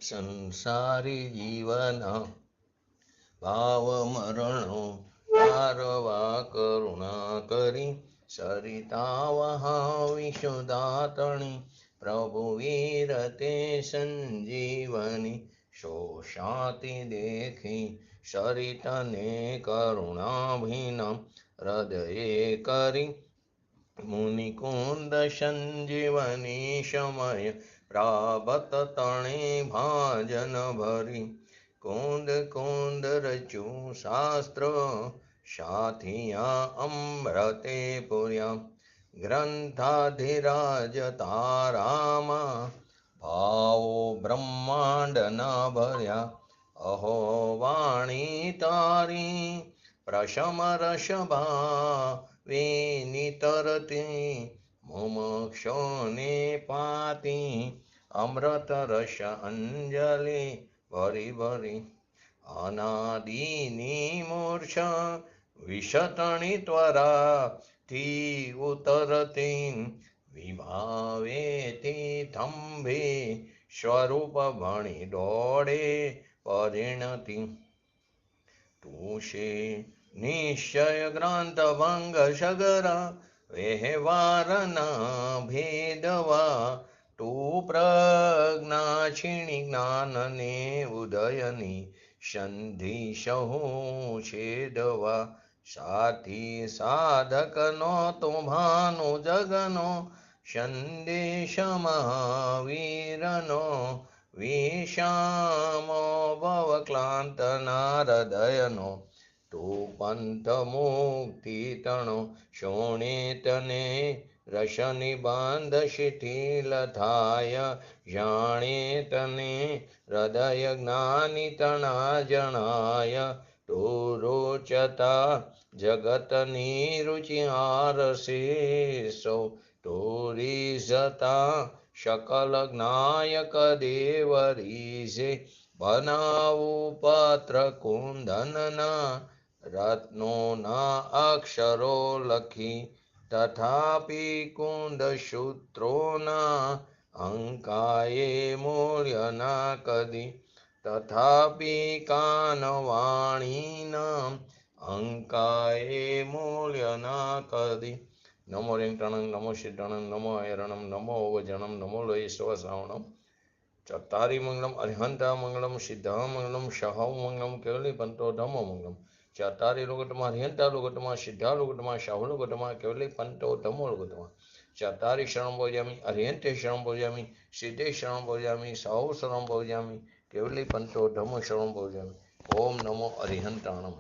સંસારી જીવન ભાવ મરણો તારવા કરુણા કરી સરિતા વહાવી સુદાતણી પ્રભુ વીર તે સંજીવની શોષાતી દેખી સરિતને કરુણાભિનમ હૃદયે કરી મુનિકુંદ સંજીવની સમય પ્રાપ્ત તણે ભાજન ભરી કુંદ કુંદ રચું શાસ્ત્ર સાથિયા અમૃતે પુર્યા ગ્રંથાધિરાજ તારામાં ભાવો બ્રહ્માંડના ભર્યા અહો વાણી તારી પ્રશમ રસભા વિનિતરતી મુમક્ષોને પાતી અમૃત રસ અંજલિ ભરી ભરી અનાદિની મૂર્છા વિશતણી ત્વરા થી ઉતરતી વિભાવેતી થંભે સ્વરૂપ ભણી દોડે પરિણતિ તુષે નિશ્ચય ગ્રંથ ભંગ સગરા વ્યવહારના ભેદવા તું પ્રજ્ઞાક્ષિણી જ્ઞાનને ઉદયની સંધિ સહુ છેદવા સાથી સાધકનો તો ભાનો જગનો સંદેશ મહાવીરનો વિષામો ભવ ક્લાંતના હૃદયનો તું પંથ મુક્તિ તણો શોણિતને રસનિબંધ શિથિલ થાય જાણે તને હૃદય જ્ઞાની તણા જણાય તું રોચતા જગતની રુચિ આરશેષો તું રીઝતા શકલ જ્ઞાયક દેવ રીઝે બનાવું પત્ર કુંદનના રત્નોના અક્ષરો લખી તથાપિ કુંદ સૂત્રોના અંકાએ મૂલ્યના કદી તથાપિ કાનવાણીના અંકાએ મૂલ્યના કદી નમો રેંકટણં નમો સિદ્ધણં નમો હૈરણં નમો વજણં નમો લોય શ્રવશ્રાવણમ ચત્તારી મંગલમ અરિહંતા મંગલમ સિદ્ધા મંગલમ શહૌ મંગલમ કેવલી પંતો ધમો મંગલમ ચત્તારી લોગટમાં અરિહંતા લોગટમાં સિદ્ધા લોગટમાં શાહુ લોગટમાં કેવલી પંતો ધમો લોગટમાં ચત્તારી શરણ ભોજામી અરિહંતે શરણ ભોજામી સિદ્ધે શરણ ભોજામી શાહુ શરણ ભોજામી કેવલી પંતો ધમો શરણ ભોજામી ઓમ નમો અરિહંતાણમ.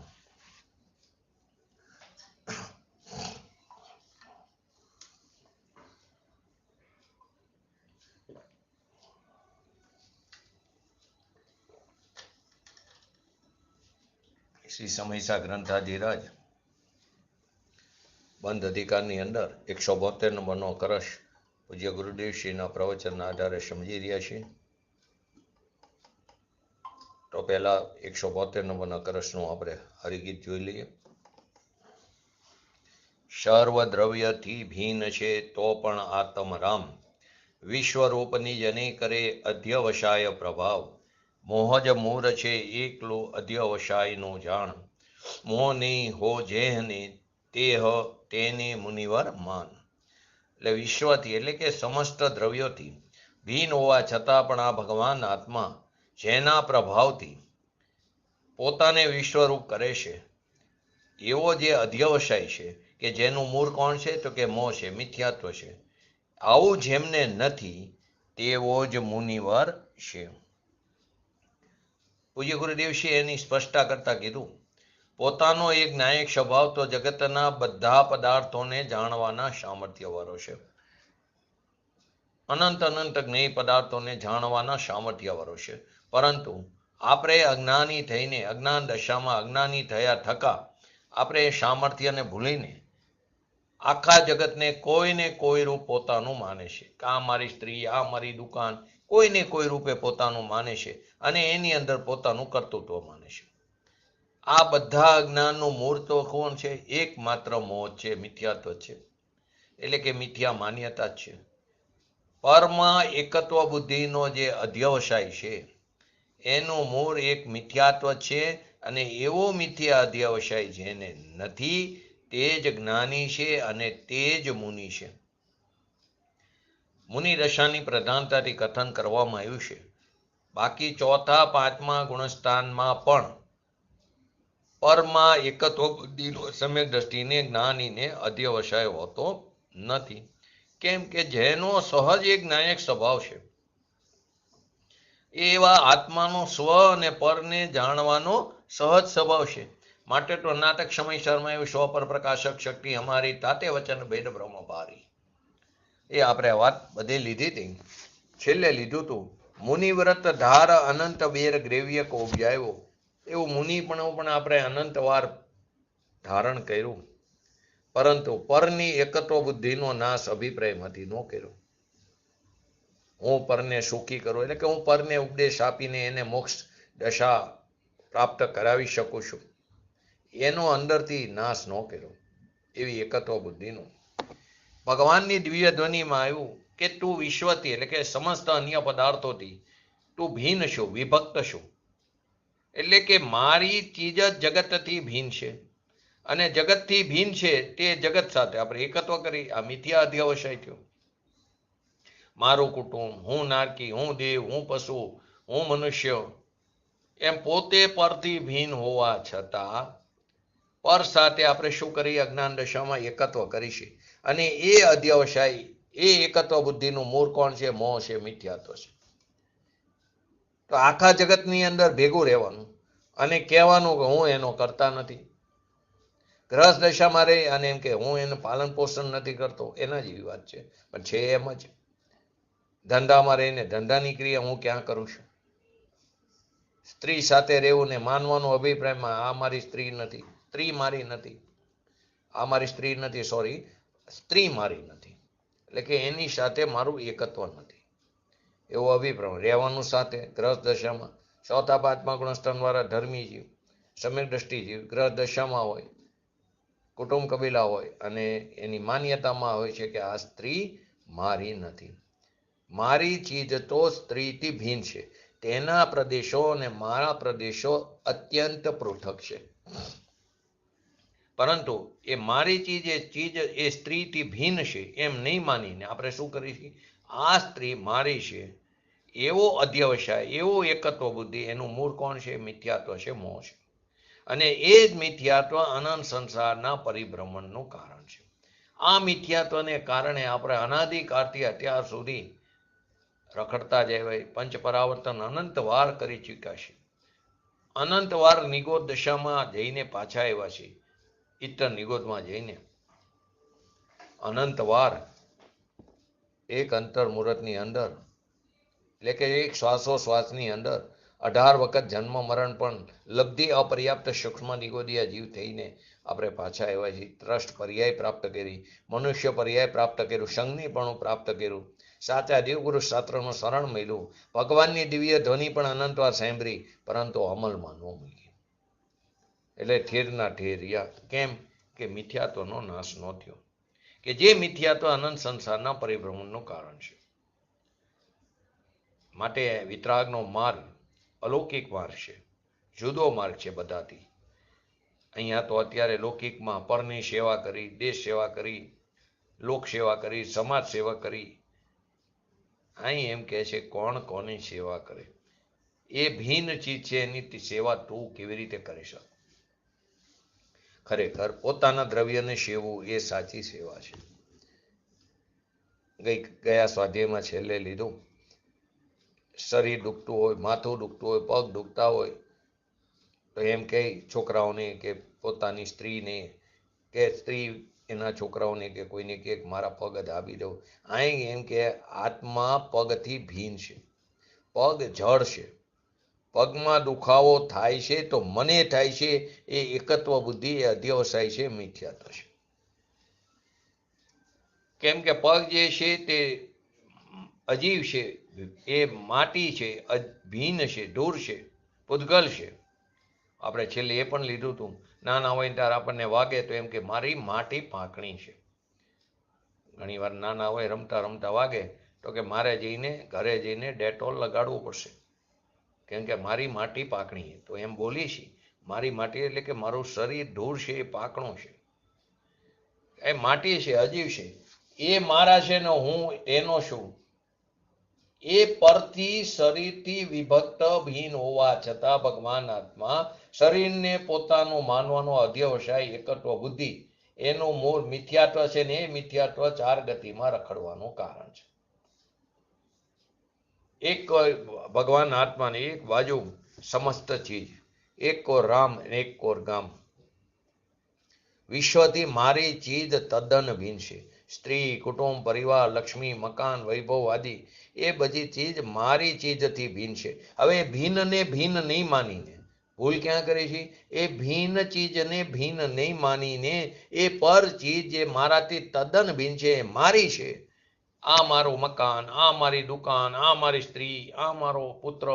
શ્રી સમયસા ગ્રંથાધિરાજ બંધ અધિકારની અંદર 172 નંબરનો કરશ પૂજ્ય ગુરુદેવશ્રીના પ્રવચનના આધારે સમજી રહ્યા છીએ. તો પહેલા 172 નંબરના કરશનું આપણે હરિગીત જોઈ લઈએ. સર્વ દ્રવ્યથી ભીન છે તો પણ આત્મરામ વિશ્વરૂપની જને કરે અધ્યવસાય પ્રભાવ મોહજ મૂર છે એકલો અધ્યવસાયનો જાણ મોહની હો જેહને તેહ તેને મુનિવર માન. એટલે વિશ્વથી એટલે કે સમસ્ત દ્રવ્યોથી ભીન હોવા છતાં પણ આ ભગવાન આત્મા જેના પ્રભાવથી પોતાને વિશ્વરૂપ કરે છે એવો જે અધ્યવસાય છે કે જેનું મૂળ કોણ છે તો કે મોહ છે, મિથ્યાત્વ છે, આવું જેમને નથી તેવો જ મુનિવર છે. પૂજ્ય ગુરુદેવશ્રી એની સ્પષ્ટતા કરતા કીધું પોતાનો એક ન્યાયિક સ્વભાવ તો જગતના બધા પદાર્થોને જાણવાના સામર્થ્યવાળો છે. અનંત અનંત જ્ઞેય પદાર્થોને જાણવાના સામર્થ્યવાળો છે. પરંતુ આપણે અજ્ઞાની થઈને અજ્ઞાન દશામાં અજ્ઞાની થયા થકા આપણે એ સામર્થ્યને ભૂલીને આખા જગતને કોઈને કોઈ રૂપ પોતાનું માને છે. આ મારી સ્ત્રી, આ મારી દુકાન, કોઈને કોઈ રૂપે પોતાનું માને છે અને એની અંદર પોતાનું કર્તૃત્વ માને છે. આ બધા અજ્ઞાનનું મૂળ તો કોણ છે? એકમાત્ર મોહ છે, મિથ્યાત્વ છે, એટલે કે મિથ્યા માન્યતા જ છે. પરમા એકત્વ બુદ્ધિનો જે અધ્યવસાય છે એનું મૂળ એક મિથ્યાત્વ છે, અને એવો મિથ્યા અધ્યવસાય જેને નથી તે જ જ્ઞાની છે અને તે જ મુનિ છે. મુનિ દશાની પ્રધાનતાથી કથન કરવામાં આવ્યું છે. બાકી ચોથા પાંચમા ગુણસ્થાનમાં પણ પરમાં એકત્વ બુદ્ધિનો સમ્યક દ્રષ્ટિને જ્ઞાનીને અધ્યવસાય હોતો નથી. કેમ કે જેનો સહજ એક જ્ઞાયક સ્વભાવ છે, એવા આત્માનો સ્વ અને પરને જાણવાનો સહજ સ્વભાવ છે. માટે તો નાટક સમય શર્મા સ્વ પર પ્રકાશક શક્તિ અમારી તાતે વચન ભેદ બ્રહ્મ ભારી. એ આપણે વાત બધી લીધી હતી. છેલ્લે લીધું હતું મુનિવ્રત ધાર અનંત બેર ગ્રેવ્ય કો ઉપજાયો. એવું મુનિપણું પણ આપણે અનંત વાર ધારણ કર્યું, પરંતુ પરની એકત્વ બુદ્ધિનો નાશ અભિપ્રાયમાંથી ન કર્યો. હું પરને સુખી કરું એટલે કે હું પરને ઉપદેશ આપીને એને મોક્ષ દશા પ્રાપ્ત કરાવી શકું છું, એનો અંદરથી નાશ ન કર્યો. એવી એકત્વ બુદ્ધિનો ભગવાનની દિવ્ય ધ્વનિમાં આવ્યું કે તું વિશ્વથી એટલે કે સમસ્ત અન્ય પદાર્થોથી તું ભિન્ન છું, વિભક્ત છું. એટલે કે મારી ચીજ જ જગતથી ભિન્ન છે, અને જગતથી ભિન્ન છે તે જગત સાથે આપણે એકત્વ કરી આ મિથ્યા અધ્યવસાય થયો. મારું કુટુંબ, હું નારકી, હું દેવ, હું પશુ, હું મનુષ્ય, એમ પોતે પરથી ભિન્ન હોવા છતાં પર સાથે આપણે શું કરીએ? અજ્ઞાન દશામાં એકત્વ કરીશું. અને એ અધ્યવસાય, એ એકત્વ બુદ્ધિનું મૂળ કોણ છે? મોહ છે, મિથ્યાત્વ છે. તો આખા જગતની અંદર ભેગું રહેવાનું અને કહેવાનું કે હું એનો કરતા નથી. ગ્રસ્ત દશામાં રહે અને એમ કે હું એનું પાલન પોષણ નથી કરતો, એના જેવી વાત છે. પણ છે એમ જ. ધંધામાં રહીને ધંધાની ક્રિયા હું ક્યાં કરું છું? સ્ત્રી સાથે રહેવું ને માનવાનું અભિપ્રાયમાં આ મારી સ્ત્રી નથી, સ્ત્રી મારી નથી, આ મારી સ્ત્રી નથી, સોરી, સ્ત્રી મારી નથી, એટલે કે એની સાથે મારું એકત્વ નથી, એવો અભિપ્રાય. રહેવાનું સાથે ગ્રસ્ત દશામાં ચોથા પાંચમા ગુણસ્થાન વાળા ધર્મી જીવ, સમ્યક દ્રષ્ટિ જીવ ગ્રસ્ત દશામાં હોય, કુટુંબ કબીલા હોય, અને એની માન્યતામાં હોય છે કે આ સ્ત્રી મારી નથી. મારી ચીજ તો સ્ત્રીથી ભિન્ન છે. તેના પ્રદેશો અને મારા પ્રદેશો અત્યંત પૃથક છે. પરંતુ એ મારી ચીજ એ સ્ત્રીથી ભિન્ન છે એમ નહીં માનીને આપણે શું કરીશું? આ સ્ત્રી મારી છે એવો અધ્યવસાય, એવો એકત્વ બુદ્ધિ, એનું મૂળ કોણ છે? મિથ્યાત્વ છે, મોહ છે. અને એ જ મિથ્યાત્વ અનંત સંસારના પરિભ્રમણનું કારણ છે. આ મિથ્યાત્વને કારણે આપણે અનાદિકાળથી અત્યાર સુધી રખડતા જાય, પંચ પરાવર્તન અનંત વાર કરી ચૂક્યા છે. અનંત વાર નિગોદ દશામાં જઈને પાછા આવ્યા છે. ઇતર નિગોદમાં જઈને અનંત વાર એક અંતર મુહૂર્તની અંદર, એટલે કે એક શ્વાસોશ્વાસની અંદર 18 વખત જન્મ મરણ પણ લબ્ધિ અપર્યાપ્ત સૂક્ષ્મ નિગોદિયા જીવ થઈને આપણે પાછા આવ્યા છીએ. ત્રષ્ટ પર્યાય પ્રાપ્ત કરી, મનુષ્ય પર્યાય પ્રાપ્ત કર્યું, સંજ્ઞીપણું પ્રાપ્ત કર્યું, સાચા દેવગુરુ શાસ્ત્રનું શરણ મળ્યું, ભગવાનની દિવ્ય ધ્વનિ પણ અનંતવાર સાંભળી, પરંતુ અમલમાં ન મૂકી. એટલે ઠેરના ઠેર રહ્યા. કેમ કે મિથ્યાત્વનો નાશ ન થયો, કે જે મિથ્યાત્વ અનંત સંસારના પરિભ્રમણનું કારણ છે. માટે વિતરાગનો માર્ગ અલૌકિક માર્ગ છે, જુદો માર્ગ છે બધાથી. અહીંયા તો અત્યારે લૌકિકમાં પરની સેવા કરી, દેશ સેવા કરી, લોક સેવા કરી, સમાજ સેવા કરી. અહીં એમ કહે છે કોણ કોની સેવા કરે? એ ભિન્ન ચીજ છે, એની સેવા તું કેવી રીતે કરી શકે? ખરેખર પોતાના દ્રવ્યને સેવવું એ સાચી સેવા છે. ગયા સ્વાધ્યાયમાં છેલ્લે લીધું, શરીર દુખતું હોય, માથું દુખતું હોય, પગ દુખતા હોય તો એમ કહે છોકરાઓને કે પોતાની સ્ત્રીને કે સ્ત્રી એના છોકરાઓને કે કોઈને કે મારા પગ દાબી દો. અહીં એમ કે આત્મા પગથી ભિન્ન છે, પગ જળ છે. પગમાં દુખાવો થાય છે તો મને થાય છે, એ એકત્વ બુદ્ધિ, એ અધ્યવસાય છે, મિથ્યાત્વ છે. કેમ કે પગ જે છે તે અજીવ છે, એ માટી છે, ભિન્ન છે, ધૂળ છે, પૂતગલ છે. આપણે છેલ્લે એ પણ લીધું હતું, નાના હોય ત્યારે આપણને વાગે તો એમ કે મારી માટી પાંકણી છે. ઘણી વાર નાના હોય રમતા રમતા વાગે તો કે મારે જઈને ઘરે જઈને ડેટોલ લગાડવું પડશે. કેમ કે મારી માટી પાકણી તો એમ બોલી છે. મારી માટી એટલે કે મારું શરીર ધૂળ છે, એ પાકણું છે, એ માટી છે, અજીવ છે, એ મારા છે ને હું એનો છું. એ પરથી શરીરથી વિભક્ત ભીન હોવા છતાં ભગવાન આત્મા શરીરને પોતાનું માનવાનો અધ્યવસાય એકત્વ બુદ્ધિ એનું મૂળ મિથ્યાત્વ છે ને એ મિથ્યાત્વ ચાર ગતિમાં રખડવાનું કારણ છે. એક ભગવાન આત્માને એક બાજુ સમસ્ત ચીજ, એક કોર રામ એક કોર ગામ. વિશ્વથી મારી ચીજ તદ્દન ભીન છે. સ્ત્રી, કુટુંબ, પરિવાર, લક્ષ્મી, મકાન, વૈભવ આદિ એ બધી ચીજ મારી ચીજથી ભીન છે. હવે ભીનને ભીન નહીં માનીને ભૂલ ક્યાં કરે છે? એ ભીન ચીજને ભીન નહીં માનીને એ પર ચીજ જે મારાથી તદ્દન ભીન છે, મારી છે. આ મારું મકાન, આ મારી દુકાન, આ મારી સ્ત્રી, આ મારો પુત્ર,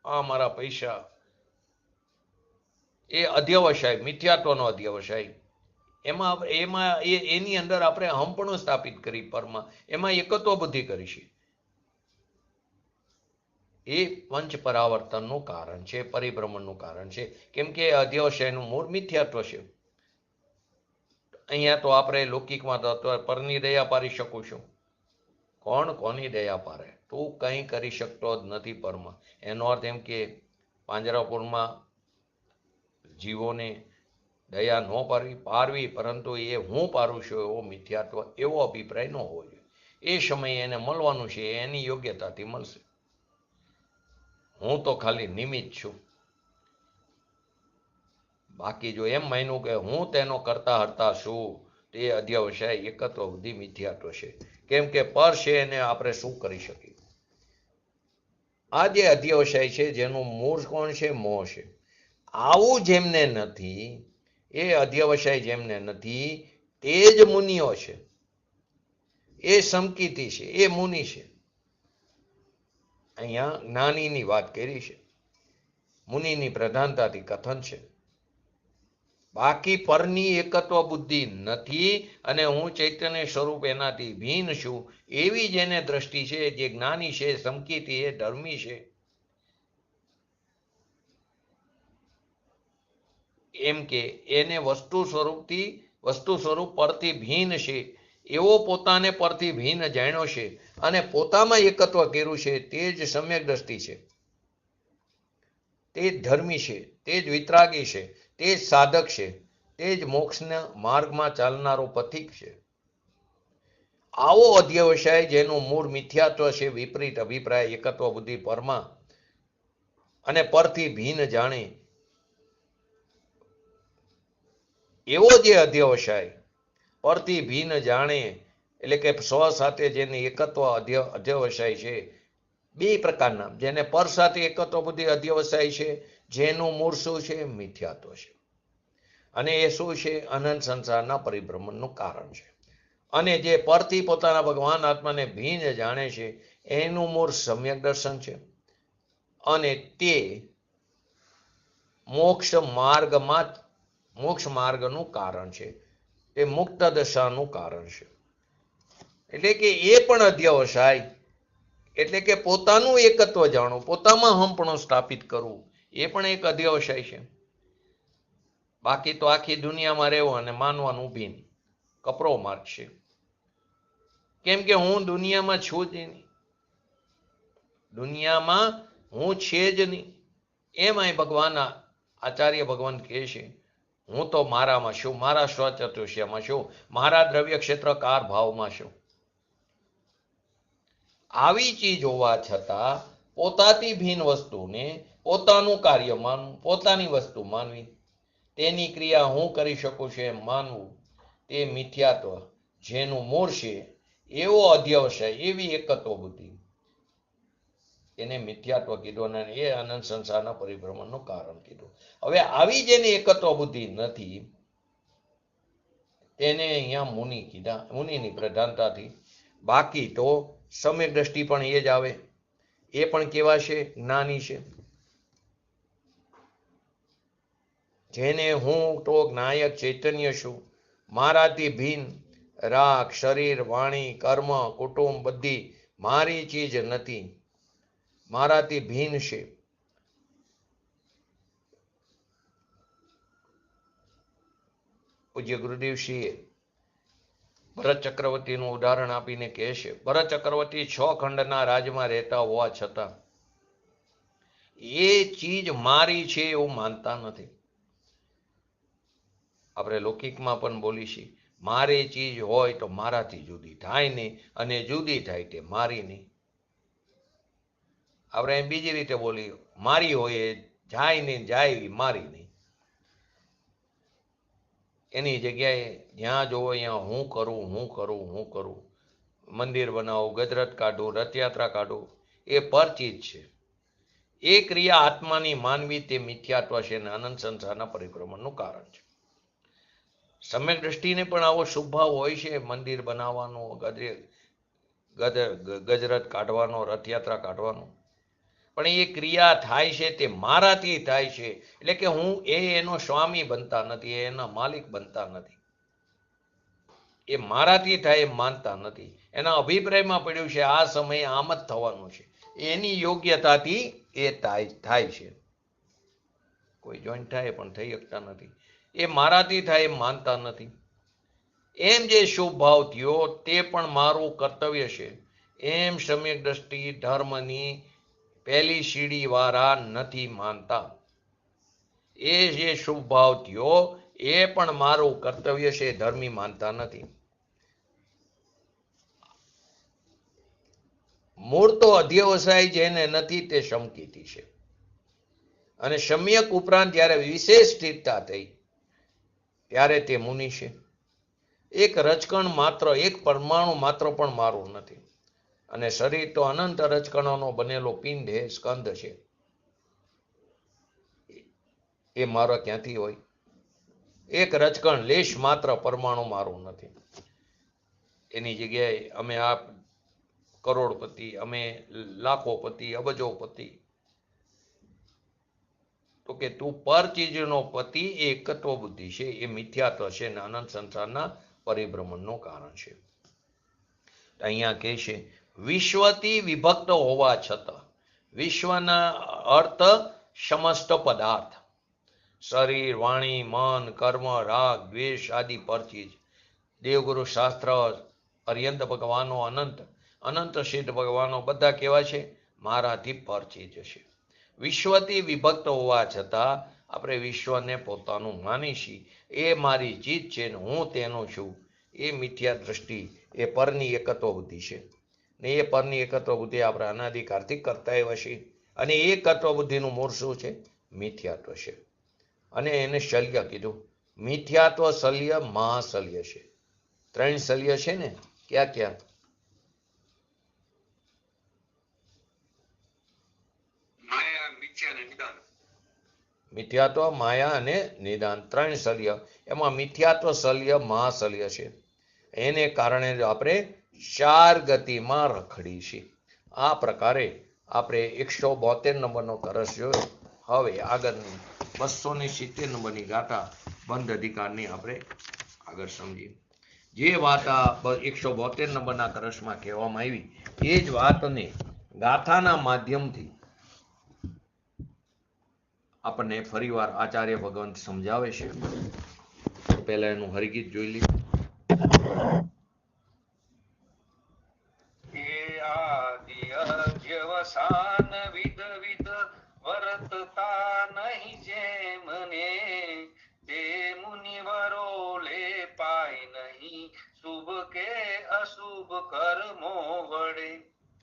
આ મારા પૈસા, એ અધ્યવસાય, મિથ્યાત્વનો અધ્યવસાય. એની અંદર આપણે હમપણું સ્થાપિત કરી પરમાં, એમાં એકત્વ બુદ્ધિ કરી છે. એ પંચ પરાવર્તનનું કારણ છે, પરિભ્રમણનું કારણ છે. કેમ કે અધ્યવસાયનું મૂળ મિથ્યાત્વ છે. અહીંયા તો આપણે લૌકિકમાં તો પરની દયા પારી શકું છું. કોણ કોની દયા પારે? તું કંઈ કરી શકતો જ નથી પરમાં. એનો અર્થ એમ કે પાંજરાપોળમાં જીવોને દયા ન પારવી, પરંતુ એ હું પારું છું એવો મિથ્યાત્વ, એવો અભિપ્રાય ન હોવો જોઈએ. એ સમયે એને મળવાનું છે, એની યોગ્યતાથી મળશે. હું તો ખાલી નિમિત્ત છું. બાકી જો એમ માન્યું કે હું તેનો કરતા હરતા છું, તે અધ્યવસાય એકત્વ બુદ્ધિ મિથ્યાત્વ છે. કેમ કે પર છે એને આપણે શું કરી શકીએ? આ જે અધ્યવસાય છે જેનું મૂળ કોણ છે? મોહ છે. આવું જેમને નથી, એ અધ્યવસાય જેમને નથી, તે જ મુનિઓ છે, એ સમકીતી છે, એ મુનિ છે. અહીંયા જ્ઞાનીની વાત કરી છે, મુનિની પ્રધાનતાથી કથન છે. બાકી પરની એકત્વ બુદ્ધિ નથી અને હું ચૈતન્ય સ્વરૂપ એનાથી ભીન છું, એવી જેને દ્રષ્ટિ છે, જે જ્ઞાની છે, સમકીતી, એ ધર્મી છે, એમ કે એને વસ્તુ સ્વરૂપ પરથી ભીન છે, એવો પોતાને પરથી ભીન જાણ્યો છે અને પોતામાં એકત્વ કર્યું છે, તે જ સમ્યક દ્રષ્ટિ છે, તે જ ધર્મી છે, તે જ વિતરાગી છે, તે જ સાધક છે, તે જ મોક્ષના માર્ગમાં ચાલનારો પથિક છે. આવો અધ્યવસાય જેનું મૂળ મિથ્યાત્વ છે, વિપરીત અભિપ્રાય, એકત્વ બુદ્ધિ પરમાં અને પરથી ભીન જાણે, એવો જે અધ્યવસાય પરથી ભીન જાણે એટલે કે સ્વ સાથે જેની એકત્વ અધ્યવસાય છે, બે પ્રકારના. જેને પર સાથે એકત્વ બુદ્ધિ અધ્યવસાય છે, જેનું મૂળ શું છે? મિથ્યાત્વ છે. અને એ શું છે? અનંત સંસારના પરિભ્રમણનું કારણ છે. અને જે પરથી પોતાના ભગવાન આત્માને ભીન જાણે છે, એનું મૂળ સમ્યક દર્શન છે. અને તે મોક્ષ માર્ગનું કારણ છે, તે મુક્ત દશાનું કારણ છે. એટલે કે એ પણ અધ્યવસાય, એટલે કે પોતાનું એકત્વ જાણવું, પોતામાં હમપણું સ્થાપિત કરવું, એ પણ એક અધ્યવસાય છે. બાકી તો આખી દુનિયામાં રહેવું અને માનવાનું ભીન, કપરો માર્ગ છે. કેમ કે હું દુનિયામાં છું જ નહીં, દુનિયામાં હું છે જ નહીં. એમાંય ભગવાન આચાર્ય ભગવાન કહે છે, હું તો મારામાં છું, મારા સ્વચતુષ્યમાં છું, મારા દ્રવ્ય ક્ષેત્રકાર ભાવમાં છું. આવી ચીજ હોવા છતાં પોતાથી ભિન્ન વસ્તુને પોતાનું કાર્ય માનવું, પોતાની વસ્તુ માનવી, તેની ક્રિયા હું કરી શકું છું એમ માનવું, તે મિથ્યાત્વ જેનું મૂળ છે, એવો અધ્યવસાય, એવી એકત્વ બુદ્ધિ, એને મિથ્યાત્વ કીધું અને એ અનંત સંસારના પરિભ્રમણનું કારણ કીધું. હવે આવી જેની એકત્વ બુદ્ધિ નથી, તેને અહીંયા મુનિ કીધા, મુનિની પ્રધાનતાથી. બાકી તો સમ્યક દ્રષ્ટિ પણ એ જ આવે, એ પણ કેવા છે? જ્ઞાની છે. જેને હું તો જ્ઞાયક ચૈતન્ય છું, મારાથી ભિન્ન રાગ, શરીર, વાણી, કર્મ, કુટુંબ બધી મારી ચીજ નથી, મારાથી ભિન્ન છે. પૂજ્ય ગુરુદેવશ્રીએ ભરત ચક્રવર્તીનું ઉદાહરણ આપીને કહે છે, ભરત ચક્રવર્તી 6 ખંડના રાજમાં રહેતા હોવા છતાં એ ચીજ મારી છે એવું માનતા નથી. આપણે લૌકિકમાં પણ બોલી છીએ, મારી ચીજ હોય તો મારાથી જુદી થાય નહીં, અને જુદી થાય તે મારી નહીં. આપણે એમ બીજી રીતે બોલી, મારી હોય એ જાય નહીં, જાય એવી મારી નહીં. એની જગ્યાએ જ્યાં જોવો અહીંયા હું કરું, હું કરું, હું કરું, મંદિર બનાવું, ગજરાત કાઢું, રથયાત્રા કાઢું, એ પરચીજ છે. એ ક્રિયા આત્માની માનવી તે મિથ્યાત્વ છે અને અનંત સંસારના પરિભ્રમણનું કારણ છે. સમ્યક દ્રષ્ટિને પણ આવો શુભ ભાવ હોય છે, મંદિર બનાવવાનો, ગજરાત કાઢવાનો, રથયાત્રા કાઢવાનો, પણ એ ક્રિયા થાય છે તે મારાથી થાય છે. એટલે કે હું એનો સ્વામી બનતા નથી, એના માલિક બનતા નથી. એ મારાથી થાય એમ માનતા નથી. એના અભિપ્રાયમાં પડ્યું છે આ સમયે આમ જ થવાનું છે, એની યોગ્યતાથી એ થાય છે. કોઈ જોઈન્ટ થાય પણ થઈ શકતા નથી. એ મારાથી થાય એમ માનતા નથી. એમ જે શુભ ભાવ થયો તે પણ મારું કર્તવ્ય છે એમ સમ્યક દ્રષ્ટિ ધર્મની પહેલી સીડી વાળા નથી માનતા. એ જે શુભ ભાવ થયો એ પણ મારું કર્તવ્ય છે ધર્મી માનતા નથી. મૂળ તો અધ્યવસાય જેને નથી તે શમકીતી છે, અને સમ્યક ઉપરાંત જ્યારે વિશેષ સ્થિરતા થઈ ત્યારે તે મુનિ છે. એક રજકણ માત્ર, એક પરમાણુ માત્ર પણ મારું નથી, અને શરીર તો અનંત રજકણોનો બનેલો પિંડ છે, સ્કંદ છે. એ મારો ક્યાંથી હોય? એક રજકણ લેશ માત્ર પરમાણુ મારું નથી. એની જગ્યાએ અમે આ કરોડપતિ, અમે લાખોપતિ, અબજોપતિ, તો કે તું પર ચીજનો પતિ એ એકત્વ બુદ્ધિ છે, એ મિથ્યાત્વ છે અને અનંત સંસારના પરિભ્રમણનું કારણ છે. અહીંયા કહે છે વિશ્વથી વિભક્ત હોવા છતાં, વિશ્વના અર્થ સમસ્ત પદાર્થ, શરીર, વાણી, મન, કર્મ, રાગ, દ્વેષ આદિ પરચીજ, દેવગુરુ શાસ્ત્ર, અર્યંત ભગવાનો, અનંત સિદ્ધ ભગવાનો બધા કેવા છે? મારાથી પરચીજ છે. વિશ્વથી વિભક્ત હોવા છતાં આપણે વિશ્વને પોતાનું માની છીએ. એ મારી ચીજ છે ને હું તેનો છું. એ મિથ્યા દ્રષ્ટિ, એ પરની એકત્વ બુદ્ધિ છે. ને એ પરની એકત્વ બુદ્ધિ આપણે અનાદિકાળથી કરતા એવા છીએ. અને એ એકત્વ બુદ્ધિનું મૂળ શું છે? મિથ્યાત્વ છે. અને એને શલ્ય કીધું. મિથ્યાત્વ, શલ્ય, મહાશલ્ય છે. 3 શલ્ય છે ને, ક્યાં ક્યાં? મિથ્યાત્વ, માયા અને નિદાન, 3 શલ્ય. એમાં મિથ્યાત્વ, શલ્ય, મહાશલ્ય છે. એને કારણે આપણે 4 ગતિમાં રખડી છીએ. આ પ્રકારે આપણે 172 નંબરનો કળશ જોયો. હવે આગળની 270 નંબરની ગાથા બંધ અધિકારની આપણે આગળ સમજીએ. જે વાત આ 172 નંબરના કળશમાં કહેવામાં આવી એ જ વાતને ગાથાના માધ્યમથી આપણને ફરીવાર આચાર્ય ભગવંત સમજાવે છે. પહેલા એનું હરિગીત જોઈ લઈએ. અધ્યવસાન વિધ વિધ વર્તતા નહીં જેમને, તે મુનિવરો લે પાય નહીં શુભ કે અશુભ કર્મો વડે.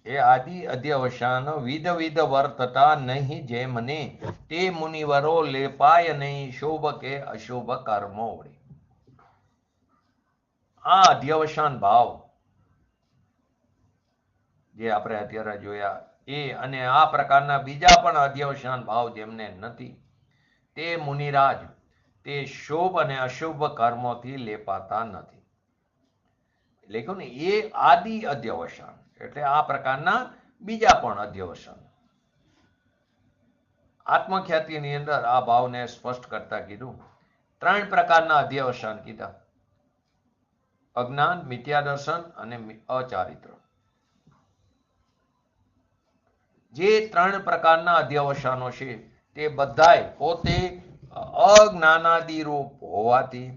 એ આદિ અધ્યવસાન વિધ વિધ વર્તતા નહીં જેમને, તે મુનિવરો લેપાય નહીં શુભ કે અશુભ કર્મો વડે. આ અધ્યવસાન ભાવ જે આપણે અત્યારે જોયા એ, અને આ પ્રકારના બીજા પણ અધ્યવસાન ભાવ જેમને નથી, તે મુનિરાજ તે શુભ અને અશુભ કર્મોથી લેપાતા નથી. એટલે કહું ને, એ આદિ અધ્યવસાન એટલે આ પ્રકારના બીજા પણ અધ્યવસાન. આત્મખ્યાતિની અંદર આ ભાવને સ્પષ્ટ કરતા કીધું 3 પ્રકારના અધ્યવસાન કીધા: અજ્ઞાન, મિથ્યાદર્શન અને અચારિત્ર. જે 3 પ્રકારના અધ્યવસાનો છે તે બધાય પોતે અજ્ઞાનાદિરૂપ હોવાથી,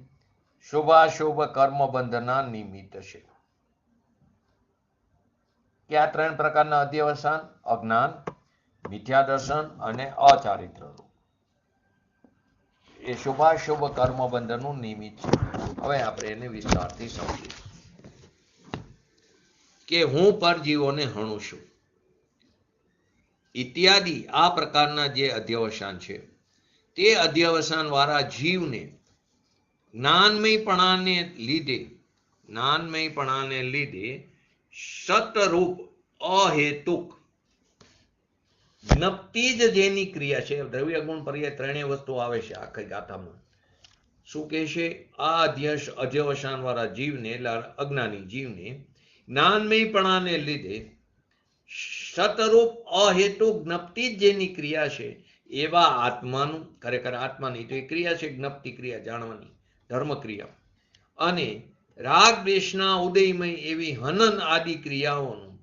શુભાશુભ કર્મ બંધના નિમિત્ત છે. કે આ 3 પ્રકારના અધ્યવસાન અજ્ઞાન, મિથ્યા દર્શન અને અચારિત્ર રૂપ એ શુભાશુભ કર્મ બંધનનું નિમિત્ત છે. હવે આપણે એને વિસ્તારથી સમજીએ કે હું પરજીવોને હણું છું ઇત્યાદિ આ પ્રકારના જે અધ્યવસાન છે તે અધ્યવસાન વાળા જીવને જ્ઞાનમયપણાને લીધે સતરૂપ અહેતુક જ્ઞપ્તિ જ જેની ક્રિયા છે. દ્રવ્ય ગુણ પર્યાય ત્રણેય વસ્તુ આવે છે આખી ગાથામાં. શું કહે છે? આ અધ્યવસાન વાળા જીવને એટલે અજ્ઞાની જીવને જ્ઞાનમયપણાને લીધે સતરૂપ અહેતુક જ્ઞપ્તિ જ જેની ક્રિયા છે એવા આત્માનું, ખરેખર આત્માની તો એ ક્રિયા છે જ્ઞપ્તિ ક્રિયા, જાણવાની ધર્મ ક્રિયા, અને રાગ દ્વેષના ઉદયમય એવી હનન આદિ ક્રિયાઓનું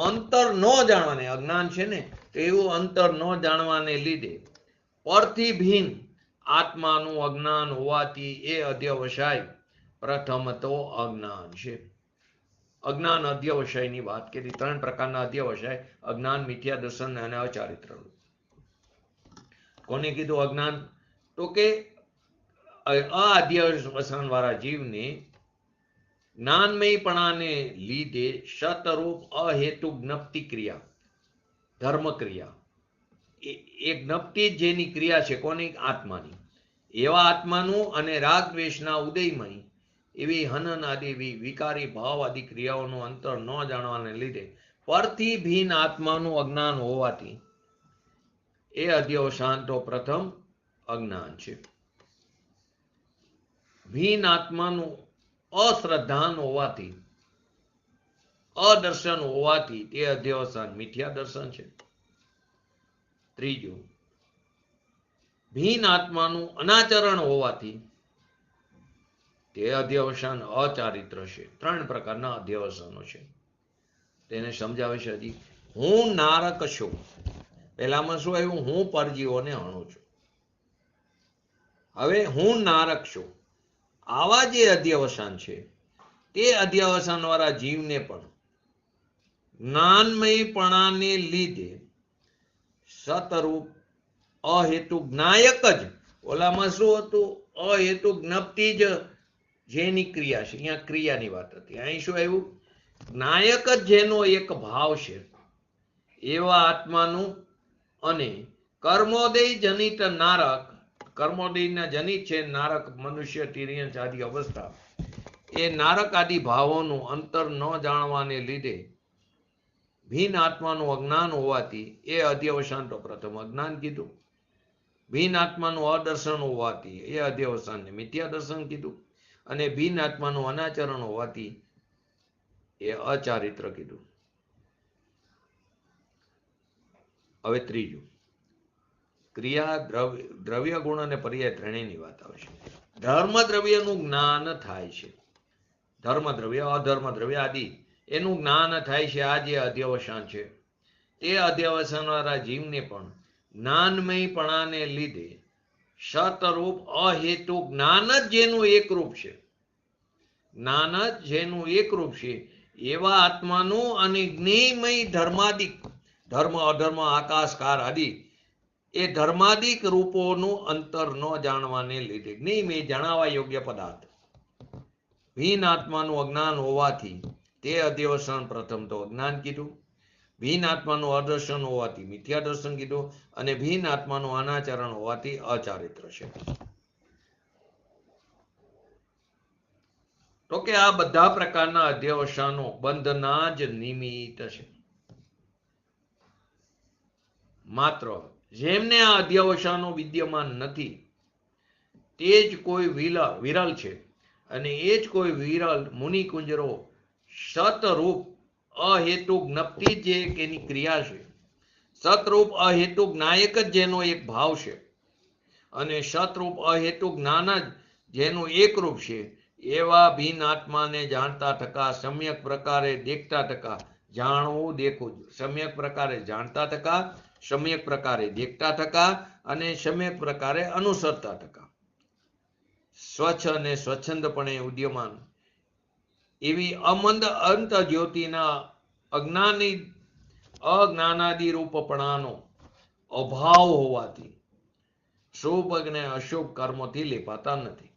અંતર ન જાણવાને, અજ્ઞાન છે ને તો એવું અંતર ન જાણવાને લીધે પરથી ભિન્ન આત્માનું અજ્ઞાન હોવાથી એ અધ્યવસાય પ્રથમ તો અજ્ઞાન છે. અજ્ઞાન અધ્યવસાયની વાત કરી. 3 પ્રકારના અધ્યવસાય અજ્ઞાન, મિથ્યા દર્શન અને અચારિત્ર. કોને કીધું અજ્ઞાન? તો કે અધ્યવસાન વાળા જીવને જ્ઞાનમયપણાને લીધે સતરૂપ અહેતુક જ્ઞપ્તિ ક્રિયા, ધર્મ ક્રિયા, એ જ્ઞપ્તિ જેની ક્રિયા છે કોની? આત્માની. એવા આત્માનું અને રાગ દ્વેષના ઉદયમય એવી હનન આદિ વિકારી ભાવ આદિ ક્રિયાઓનું અંતર ન જાણવાને લીધે પરથી ભિન્ન આત્માનું અજ્ઞાન હોવાથી એ અધ્યવસાન તો પ્રથમ અજ્ઞાન છે. ભિન્ન આત્માનું અશ્રદ્ધાન હોવાથી, અદર્શન હોવાથી તે અધ્યવસાન મિથ્યા દર્શન છે. ત્રીજું, ભિન્ન આત્માનું અનાચરણ હોવાથી તે અધ્યવસાન અચારિત્ર છે. 3 પ્રકારના અધ્યવસાનો છે. તેને સમજાવે છે હજી. હું નારક છું. પહેલામાં શું આવ્યું? હું પરજીવોને હણું છું. હવે હું નારક છું. આવા જે અધ્યવસાન છે તે અધ્યવસાન વાળા જીવને પણ જ્ઞાનમયપણાને લીધે સતરૂપ અહેતુક જ્ઞાયક જ, ઓલામાં શું હતું? અહેતુક જ્ઞપ્તિ જ જેની ક્રિયા છે. અહીંયા ક્રિયાની વાત હતી. અહીં શું આવ્યું? જ્ઞાયક જ જેનો એક ભાવ છે એવા આત્માનું અને કર્મોદય જનિત નારક, કર્મોદયના જનિત છે નારક, મનુષ્ય, તિર્યંશ આદિ અવસ્થા, એ નારક આદિ ભાવોનું અંતર ન જાણવાને લીધે ભિન્ન આત્માનું અજ્ઞાન હોવાથી એ અધ્યવસાન તો પ્રથમ અજ્ઞાન કીધું. ભિન્ન આત્માનું અદર્શન હોવાથી એ અધ્યવસાનને મિથ્યા દર્શન કીધું. અને ભિન્ન આત્માનું અનાચરણ હોવાથી એ અચારિત્ર કીધું. હવે ત્રીજું, ક્રિયા, દ્રવ્ય ગુણ અને પર્યાય ત્રણેયની વાત આવે છે. ધર્મ દ્રવ્યનું જ્ઞાન થાય છે. ધર્મ દ્રવ્ય, અધર્મ દ્રવ્ય આદિ એનું જ્ઞાન થાય છે. આ જે અધ્યવસાન છે તે અધ્યવસાન વાળા જીવને પણ જ્ઞાનમયપણાને લીધે સતરૂપ અહેતુ જ્ઞાન જ જેનું એકરૂપ છે, જ્ઞાન જ જેનું એકરૂપ છે એવા આત્માનું અને જ્ઞેયમય ધર્માદિક, ધર્મ અધર્મ આકાશકાર આદિ એ ધર્માદિક રૂપોનું અંતર ન જાણવાને લીધે જ્ઞેયમય જણાવવા યોગ્ય પદાર્થ ભિન્ન આત્માનું અજ્ઞાન હોવાથી તે અધ્યવસાન પ્રથમ તો અજ્ઞાન કીધું. ભિન્ન આત્માનું અદર્શન હોવાથી મિથ્યા દર્શન કીધું. અને ભિન્ન આત્માનું અનાચરણ હોવાથી અચારિત્ર છે. તો કે આ બધા પ્રકારના અધ્યવસાનો બંધના જ નિમિત્ત છે. માત્ર જેમને આ અધ્યવસાનો વિદ્યમાન નથી તે જ કોઈ વિરલ છે, અને એ જ કોઈ વિરલ મુનિકુંજરો સતરૂપ અહેતુક જ્ઞપ્તિ જે એની ક્રિયા છે, સતરૂપ અહેતુક નાયક જ જેનો એક ભાવ છે, અને સતરૂપ અહેતુક જ્ઞાન જ જેનું એકરૂપ છે એવા ભિન્ન આત્માને જાણતા થકા, સમ્યક પ્રકારે દેખતા થકા, જાણવું દેખવું, સમ્યક પ્રકારે જાણતા થકા, સમ્યક પ્રકારે દેખતા થકા અને સમ્યક પ્રકારે અનુસરતા થકા. સ્વચ્છ અને સ્વચ્છંદપણે ઉદ્યમાન એવી અમંદ અંત જ્યોતિના અજ્ઞાનાદિ રૂપપણાનો અભાવ હોવાથી શુભ અને અશુભ કર્મોથી લેપાતા નથી,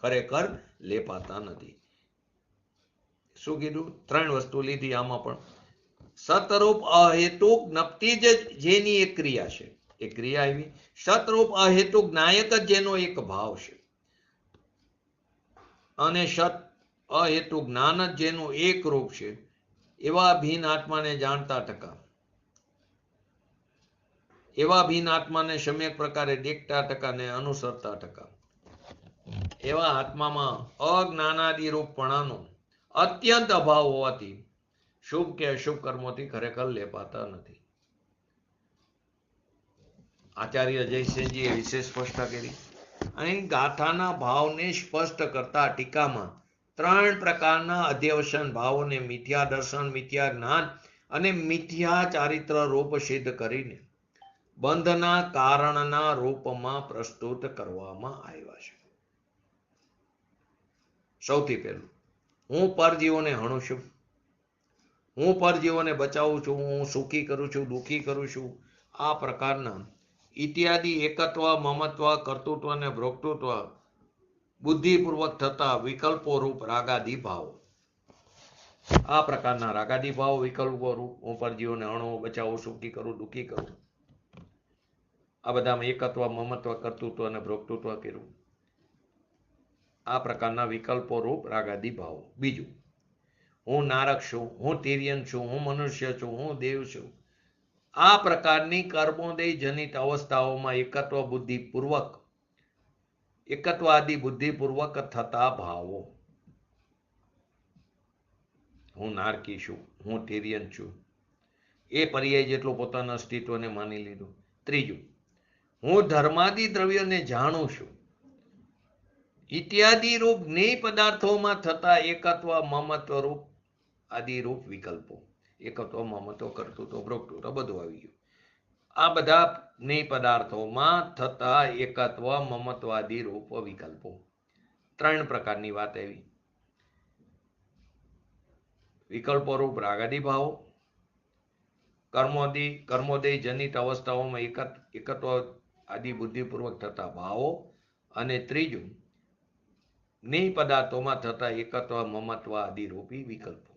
ખરેખર લેપાતા નથી. શું કીધું? 3 વસ્તુ લીધી. આમાં પણ સતરૂપ અહેતુક જ્ઞપ્તિ જ જેની એક ક્રિયા છે, એ ક્રિયા આવી. સતરૂપ અહેતુક નાયક જ જેનો એક ભાવ છે, અને સત અહેતુક જ્ઞાન જ જેનું એક રૂપ છે, એવા ભીન આત્માને જાણતા ટકા, એવા ભીન આત્માને સમ્યક પ્રકારે દેખતા ટકા ને અનુસરતા ટકા, એવા આત્મામાં અજ્ઞાનાદિ રૂપપણાનો અત્યંત અભાવ હોવાથી શુભ કે અશુભ કર્મોથી ખરેખર લેપાતા નથી. આચાર્ય જયસિંહજીએ વિશેષ સ્પષ્ટતા કરી. અહીં ગાથાના ભાવને સ્પષ્ટ કરતા ટીકામાં 3 પ્રકારના અધ્યવસાન ભાવોને મિથ્યા દર્શન, મિથ્યા જ્ઞાન અને મિથ્યા ચારિત્ર રૂપ સિદ્ધ કરીને બંધના કારણના રૂપમાં પ્રસ્તુત કરવામાં આવ્યા છે. સૌથી પહેલું, હું પરજીવોને હણું છું, હું પરજીવોને બચાવું છું, હું સુખી કરું છું, દુઃખી કરું છું. આ પ્રકારના ઇત્યાદિ એકત્વ, મમત્વ, કર્તૃત્વ અને ભોક્તૃત્વ બુદ્ધિપૂર્વક થતા વિકલ્પો રૂપ રાગાદી ભાવો. આ પ્રકારના રાગાદી ભાવ, વિકલ્પો રૂપ હું પરજીવોને હણું, બચાવું, સુખી કરું, દુઃખી કરું, આ બધામાં એકત્વ, મમત્વ, કર્તૃત્વ અને ભોક્તૃત્વ કર્યું. આ પ્રકારના વિકલ્પો રૂપ રાગાદી ભાવો. બીજું, હું નારક છું, હું તિર્યન છું, હું મનુષ્ય છું, હું દેવ છું. આ પ્રકારની કર્મોદય જનિત અવસ્થાઓમાં એકત્વાદી બુદ્ધિપૂર્વક થતા ભાવો. હું નારકી છું, હું તિર્યન છું, એ પર્યાય જેટલું પોતાના અસ્તિત્વને માની લીધું. ત્રીજું, હું ધર્માદિ દ્રવ્યોને જાણું છું, ઇત્યાદિ રૂપ જ્ઞેય પદાર્થોમાં થતા એકત્વ, મમત્વ રૂપ આદિ રૂપ વિકલ્પો. એકત્વ, મમત્વ, કર્તૃત્વ, ભોક્તૃત્વ બધું આવી ગયું. આ બધા જ્ઞેય પદાર્થોમાં થતા એકત્વ, મમત્વ આદિ રૂપ વિકલ્પો. 3 પ્રકારની વાત આવી. વિકલ્પો રૂપ રાગાદી ભાવો, કર્મોદય જનિત અવસ્થાઓમાં એકત્વ આદિ બુદ્ધિપૂર્વક થતા ભાવો, અને ત્રીજું, જ્ઞેય પદાર્થોમાં થતા એકત્વ, મમત્વ આદિ રૂપી વિકલ્પો.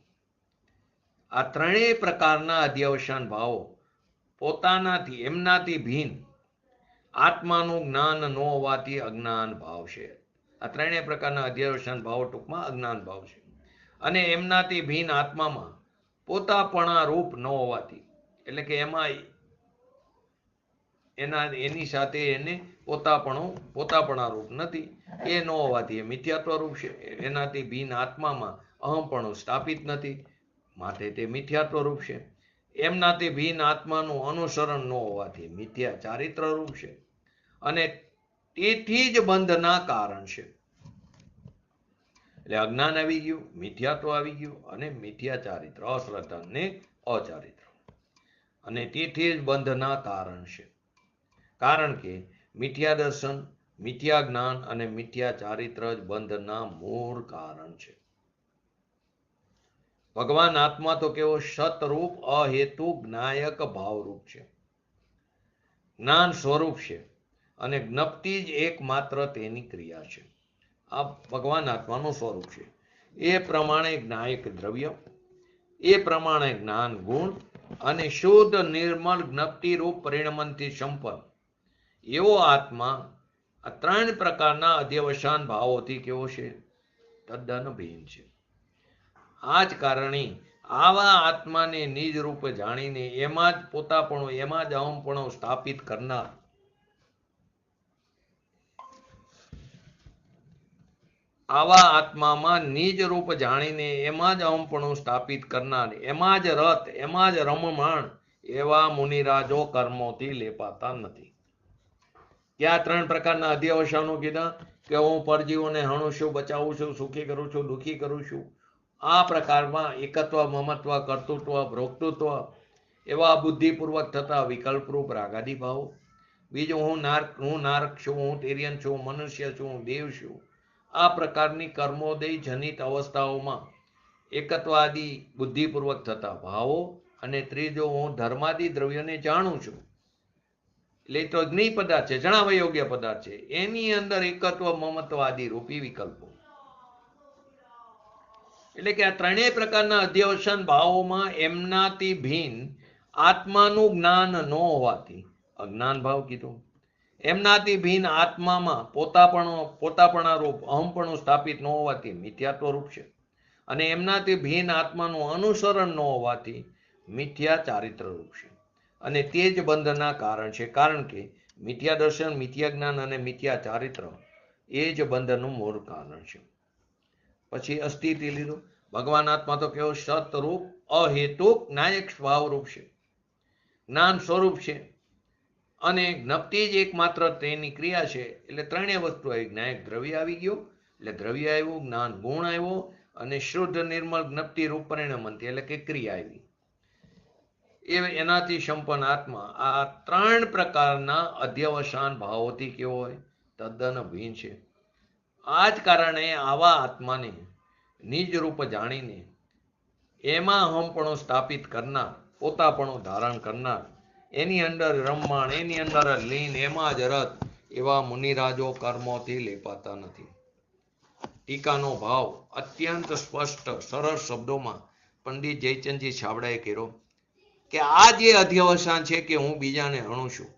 આ 3 પ્રકારના અધ્યવસાન ભાવો પોતાનાથી, એમનાથી ભિન્ન આત્માનું જ્ઞાન ન હોવાથી અજ્ઞાન ભાવ છે. આ 3 પ્રકારના અધ્યવસાન ભાવો ટૂંકમાં અજ્ઞાન ભાવ છે. અને એમનાથી ભિન્ન આત્મામાં પોતાપણા રૂપ ન હોવાથી, એટલે કે એની સાથે એને પોતાપણા રૂપ નથી, એ ન હોવાથી એ મિથ્યાત્વ રૂપ છે. એનાથી ભિન્ન આત્મામાં અહમપણું સ્થાપિત નથી, માટે તે મિથ્યાત્વ રૂપ છે. એમનાથી ભિન્ન આત્માનું અનુસરણ ન હોવાથી મિથ્યા ચારિત્ર રૂપ છે, અને તેથી જ બંધના કારણ છે. એટલે અજ્ઞાન આવી ગયું, મિથ્યાત્વ આવી ગયું, અને મિથ્યા ચારિત્ર, અશ્રદ્ધા ને અચારિત્ર, અને તેથી જ બંધના કારણ છે. કારણ કે મિથ્યા દર્શન, મિથ્યા જ્ઞાન અને મિથ્યા ચારિત્ર જ બંધના મૂળ કારણ છે. ભગવાન આત્મા તો કેવો સતરૂપ અહેતુક જ્ઞાયક ભાવરૂપ છે, જ્ઞાન સ્વરૂપ છે, અને જ્ઞપ્તિ જ એકમાત્ર તેની ક્રિયા છે. આ ભગવાન આત્માનું સ્વરૂપ છે. એ પ્રમાણે જ્ઞાયક દ્રવ્ય, એ પ્રમાણે જ્ઞાન ગુણ, અને શુદ્ધ નિર્મળ જ્ઞપ્તિ રૂપ પરિણમનથી સંપન્ન એવો આત્મા આ 3 પ્રકારના અધ્યવસાન ભાવોથી કેવો છે? તદ્દન ભિન્ન છે. આ જ કારણે આવા આત્માને નિજ રૂપે જાણીને એમાં જ પોતાપણું, એમાં જ અહમપણું સ્થાપિત કરનાર, આવા આત્મામાં નિજ રૂપ જાણીને એમાં જ અહમપણું સ્થાપિત કરનાર, એમાં જ રત, એમાં જ રમમાણ એવા મુનિરાજો કર્મોથી લેપાતા નથી. ત્યાં 3 પ્રકારના અધ્યવસાનો કીધા કે હું પરજીવોને હણું છું, બચાવું છું, સુખી કરું છું, દુઃખી કરું છું. આ પ્રકારમાં એકત્વ, મમત્વ, કર્તૃત્વ, ભોક્તૃત્વ એવા બુદ્ધિપૂર્વક થતા વિકલ્પરૂપ રાગાદી ભાવો, બીજું હું નારક છું, હું તિર્યન છું, મનુષ્ય છું, હું દેવ છું. આ પ્રકારની કર્મોદય જનિત અવસ્થાઓમાં એકત્વાદી બુદ્ધિપૂર્વક થતા ભાવો, અને ત્રીજો હું ધર્માદિ દ્રવ્યોને જાણું છું, એટલે તો જ્ઞેય પદાર્થ છે, જણાવવા યોગ્ય પદાર્થ છે, એની અંદર એકત્વ મમત્વાદી રૂપી વિકલ્પો. એટલે કે આ ત્રણેય પ્રકારના અધ્યવસાન ભાવોમાં એમનાથી ભિન્ન આત્માનું જ્ઞાન ન હોવાથી, અજ્ઞાન ભાવ કીધું, એમનાથી ભિન્ન આત્મામાં પોતાપણા રૂપ અહમપણું સ્થાપિત ન હોવાથી મિથ્યાત્વ રૂપ છે, અને એમનાથી ભિન્ન આત્માનું અનુસરણ ન હોવાથી મિથ્યા ચારિત્ર રૂપ છે, અને તે જ બંધના કારણ છે. કારણ કે મિથ્યા દર્શન, મિથ્યા જ્ઞાન અને મિથ્યા ચારિત્ર એ જ બંધનું મૂળ કારણ છે. પછી અસ્થિતિ લીધું. ભગવાન આત્મા તો કેવો સતરૂપ અહેતુક નાયક સ્વભાવ રૂપ છે, જ્ઞાન સ્વરૂપ છે, અને જ્ઞપ્તિ જ એકમાત્ર તેની ક્રિયા છે. એટલે ત્રણેય વસ્તુ આવી. જ્ઞાયક દ્રવ્ય આવી ગયો, એટલે દ્રવ્ય આવ્યું, જ્ઞાન ગુણ આવ્યો, અને શુદ્ધ નિર્મળ જ્ઞપ્તિ રૂપ પરિણમનથી એટલે કે ક્રિયા આવી. એનાથી સંપન્ન આત્મા આ ત્રણ પ્રકારના અધ્યવસાન ભાવોથી કેવો હોય? તદ્દન ભિન્ન છે. આ જ કારણે આવા આત્માને નિજ રૂપ જાણીને એમાં હમપણું સ્થાપિત કરનાર, પોતાપણું ધારણ કરનાર, એની અંદર રમમાણ, એની અંદર લીન, એમાં જ રત એવા મુનિરાજો કર્મોથી લેપાતા નથી. ટીકાનો ભાવ અત્યંત સ્પષ્ટ સરળ શબ્દોમાં પંડિત જયચંદજી છાબડાએ કર્યો કે આ જે અધ્યવસાન છે કે હું બીજાને હણું છું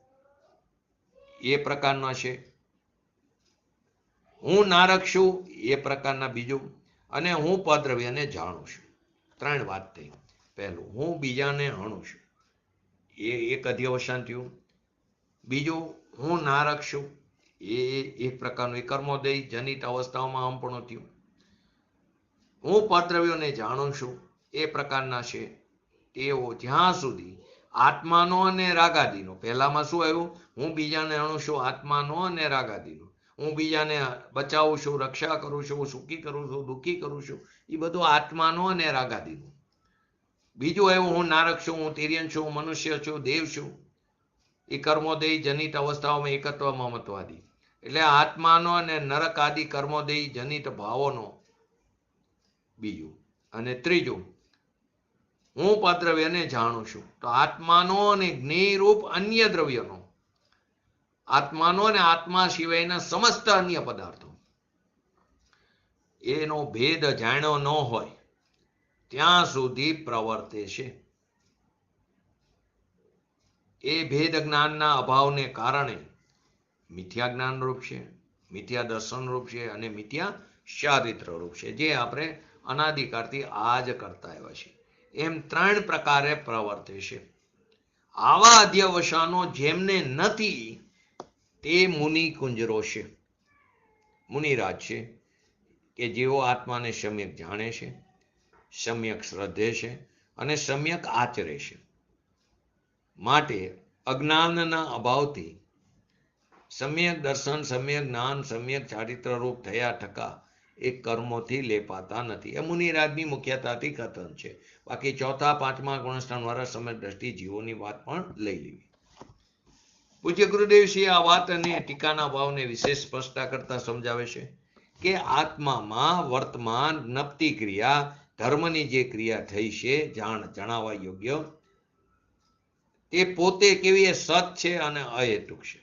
એ પ્રકારના છે, હું નારક છું એ પ્રકારના બીજું, અને હું પદ્રવ્યને જાણું છું. ત્રણ વાત થઈ. પહેલું, હું બીજાને હણું છું એ એક અધ્યવસાન થયું. બીજું, હું નારક છું એ એક પ્રકારનું કર્મોદય જનિત અવસ્થાઓમાં હમપણું થયું. હું પદ્રવ્યોને જાણું છું એ પ્રકારના છે તેઓ જ્યાં સુધી આત્માનો અને રાગાદીનો, પહેલામાં શું આવ્યું? હું બીજાને હણું છું આત્માનો અને રાગાદીનો, હું બીજાને બચાવું છું, રક્ષા કરું છું, સુખી કરું છું, દુઃખી કરું છું, એ બધું આત્માનો અને રાગાદીનું. બીજું આવ્યું, હું નારક છું, હું તિર્યન છું, મનુષ્ય છું, દેવ છું, એ કર્મોદય જનિત અવસ્થાઓમાં એકત્વ મમત્વાદી, એટલે આત્માનો અને નરક આદિ કર્મોદય જનિત ભાવોનો બીજું. અને ત્રીજું, હું પદ્રવ્યને જાણું છું, તો આત્માનો અને જ્ઞેયરૂપ અન્ય દ્રવ્યનો, આત્માનો અને આત્મા સિવાયના સમસ્ત અન્ય પદાર્થો એનો ભેદ જાણ્યો ન હોય ત્યાં સુધી પ્રવર્તે છે. એ ભેદ જ્ઞાનના અભાવને કારણે મિથ્યા જ્ઞાન રૂપ છે, મિથ્યા દર્શન રૂપ છે, અને મિથ્યા ચારિત્ર રૂપ છે, જે આપણે અનાદિકાળથી આ જ કરતા આવ્યા છીએ. એમ ત્રણ પ્રકારે પ્રવર્તે છે. આવા અધ્યવસાનો જેમને નથી તે મુનિ કુંજરો છે, મુનિરાજ છે, કે જેઓ આત્માને સમ્યક જાણે છે, સમ્યક શ્રદ્ધે છે, અને સમ્યક આચરે છે. માટે અજ્ઞાનના અભાવથી સમ્યક દર્શન, સમ્યક જ્ઞાન, સમ્યક ચારિત્ર રૂપ થયા ટકા એ કર્મોથી લેપાતા નથી. એ મુનિરાજની મુખ્યતાથી કથન છે. બાકી ચોથા પાંચમા ગુણસ્થાન વાળા સમ્યક દ્રષ્ટિ જીવોની વાત પણ લઈ લેવી. પૂજ્ય ગુરુદેવશ્રી આ વાત અને ટીકાના ભાવને વિશેષ સ્પષ્ટતા કરતા સમજાવે છે કે આત્મામાં વર્તમાન જ્ઞપ્તિ ક્રિયા, ધર્મની જે ક્રિયા થઈ છે જણાવવા યોગ્ય, તે પોતે કેવી સત છે અને અહેતુક છે.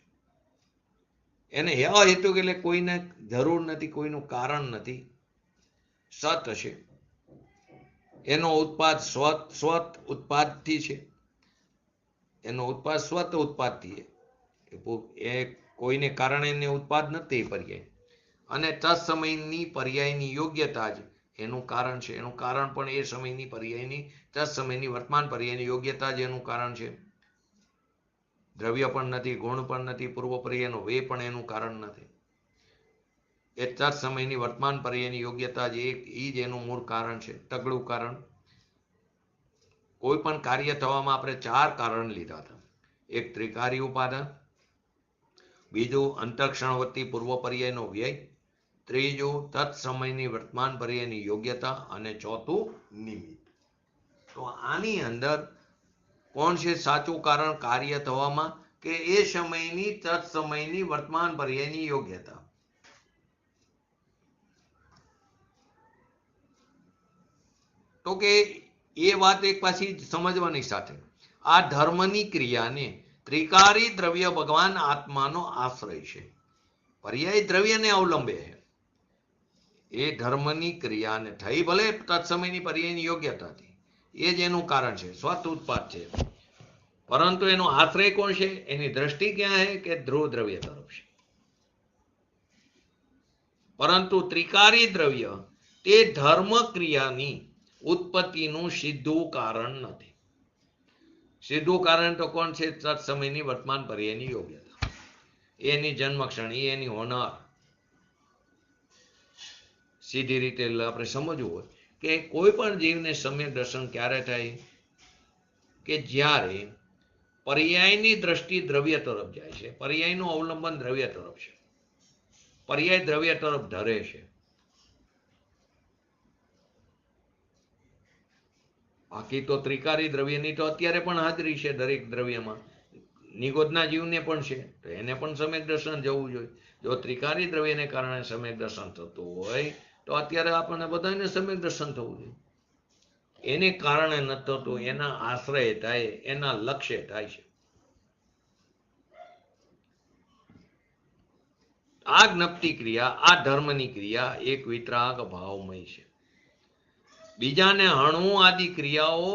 એને અહેતુક એટલે કોઈને જરૂર નથી, કોઈનું કારણ નથી, સત છે. એનો ઉત્પાદ સ્વત ઉત્પાદથી છે, એનો ઉત્પાદ સ્વત ઉત્પાદથી, એ કોઈને કારણે એને ઉત્પાદ નથી પર્યાય, અને તત્સમયની પર્યાયની યોગ્યતા જ એનું કારણ છે. એનું કારણ પણ એ સમયની પર્યાયની, તત્સમયની વર્તમાન પર્યાયની યોગ્યતા જ એનું કારણ છે. દ્રવ્ય પણ નથી, ગુણ પણ નથી, પૂર્વ પર્યાયનો વે પણ એનું કારણ નથી. એ તત્સમયની વર્તમાન પર્યાયની યોગ્યતા જ એ જ એનું મૂળ કારણ છે, તગડું કારણ. કોઈ પણ કાર્ય થવામાં આપણે ચાર કારણ લીધા હતા. એક ત્રિકારી ઉપાદાન, બીજું અંતરક્ષણવર્તી પૂર્વ પર્યાયનો વ્યય, ત્રીજું તત્સમયની વર્તમાન પર્યાયની યોગ્યતા, અને ચોથું નિમિત્ત. તો આની અંદર કોણ છે સાચું કારણ કાર્ય થવામાં? કે એ સમયની તત્સમયની વર્તમાન પર્યાયની યોગ્યતા. તો કે એ વાત એક પાછી સમજવાની સાથે આ ધર્મની ક્રિયાને ત્રિકારી દ્રવ્ય ભગવાન આત્માનો આશ્રય છે. પર્યાય દ્રવ્યને અવલંબે છે. એ ધર્મની ક્રિયાને થઈ ભલે તત્સમયની પર્યાયની યોગ્યતાથી, એ જ એનું કારણ છે, સ્વત ઉત્પાદ છે. પરંતુ એનો આશ્રય કોણ છે? એની દ્રષ્ટિ ક્યાં છે? કે ધ્રુવ દ્રવ્ય તરફ છે. પરંતુ ત્રિકારી દ્રવ્ય તે ધર્મ ક્રિયાની ઉત્પત્તિનું સીધું કારણ નથી. સીધું કારણ તો કોણ છે? તત્સમયની વર્તમાન પર્યાયની યોગ્યતા, એની જન્મક્ષણી, એની હોનાર. સીધી રીતે આપણે સમજવું હોય કે કોઈ પણ જીવને સમ્યક દર્શન ક્યારે થાય? કે જ્યારે પર્યાયની દ્રષ્ટિ દ્રવ્ય તરફ જાય છે, પર્યાયનું અવલંબન દ્રવ્ય તરફ છે, પર્યાય દ્રવ્ય તરફ ધરે છે. બાકી તો ત્રિકારી દ્રવ્યની તો અત્યારે પણ હાજરી છે દરેક દ્રવ્યમાં. નિગોદના જીવને પણ છે, તો એને પણ સમ્યક દર્શન જવું જોઈએ. જો ત્રિકારી દ્રવ્યને કારણે સમ્યક દર્શન થતું હોય તો અત્યારે આપણને બધાને સમ્યક દર્શન થવું જોઈએ. એને કારણે ન થતું, એના આશ્રય થાય, એના લક્ષ્ય થાય છે. આ જ્ઞપ્તિ ક્રિયા, આ ધર્મની ક્રિયા એક વિતરાગ ભાવમય છે. બીજાને હણવું આદિ ક્રિયાઓ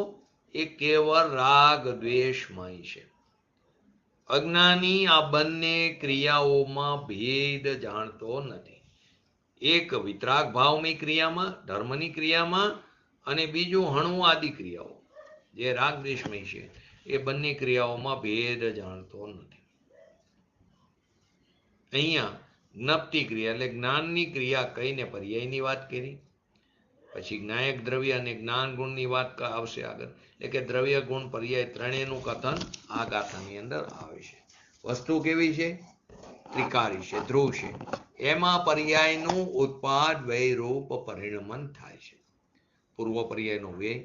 એ કેવળ રાગ દ્વેષમય છે. અજ્ઞાની આ બંને ક્રિયાઓમાં ભેદ જાણતો નથી. એક વિતરાગ ભાવમય ક્રિયામાં, ધર્મની ક્રિયામાં, અને બીજું હણવું આદિ ક્રિયાઓ જે રાગ દ્વેષમય છે, એ બંને ક્રિયાઓમાં ભેદ જાણતો નથી. અહીંયા જ્ઞપ્તિ ક્રિયા એટલે જ્ઞાનની ક્રિયા કહીને પર્યાયની વાત કરી. પછી જ્ઞાયક દ્રવ્ય અને જ્ઞાન ગુણની વાત આવશે આગળ. એટલે કે દ્રવ્ય ગુણ પર્યાય ત્રણેયનું કથન આ ગાથાની અંદર આવે છે. વસ્તુ કેવી છે? ત્રિકારી છે, ધ્રુવ છે. એમાં પર્યાયનું ઉત્પાદ વ્યયરૂપ પરિણમન થાય છે. પૂર્વ પર્યાયનો વ્યય,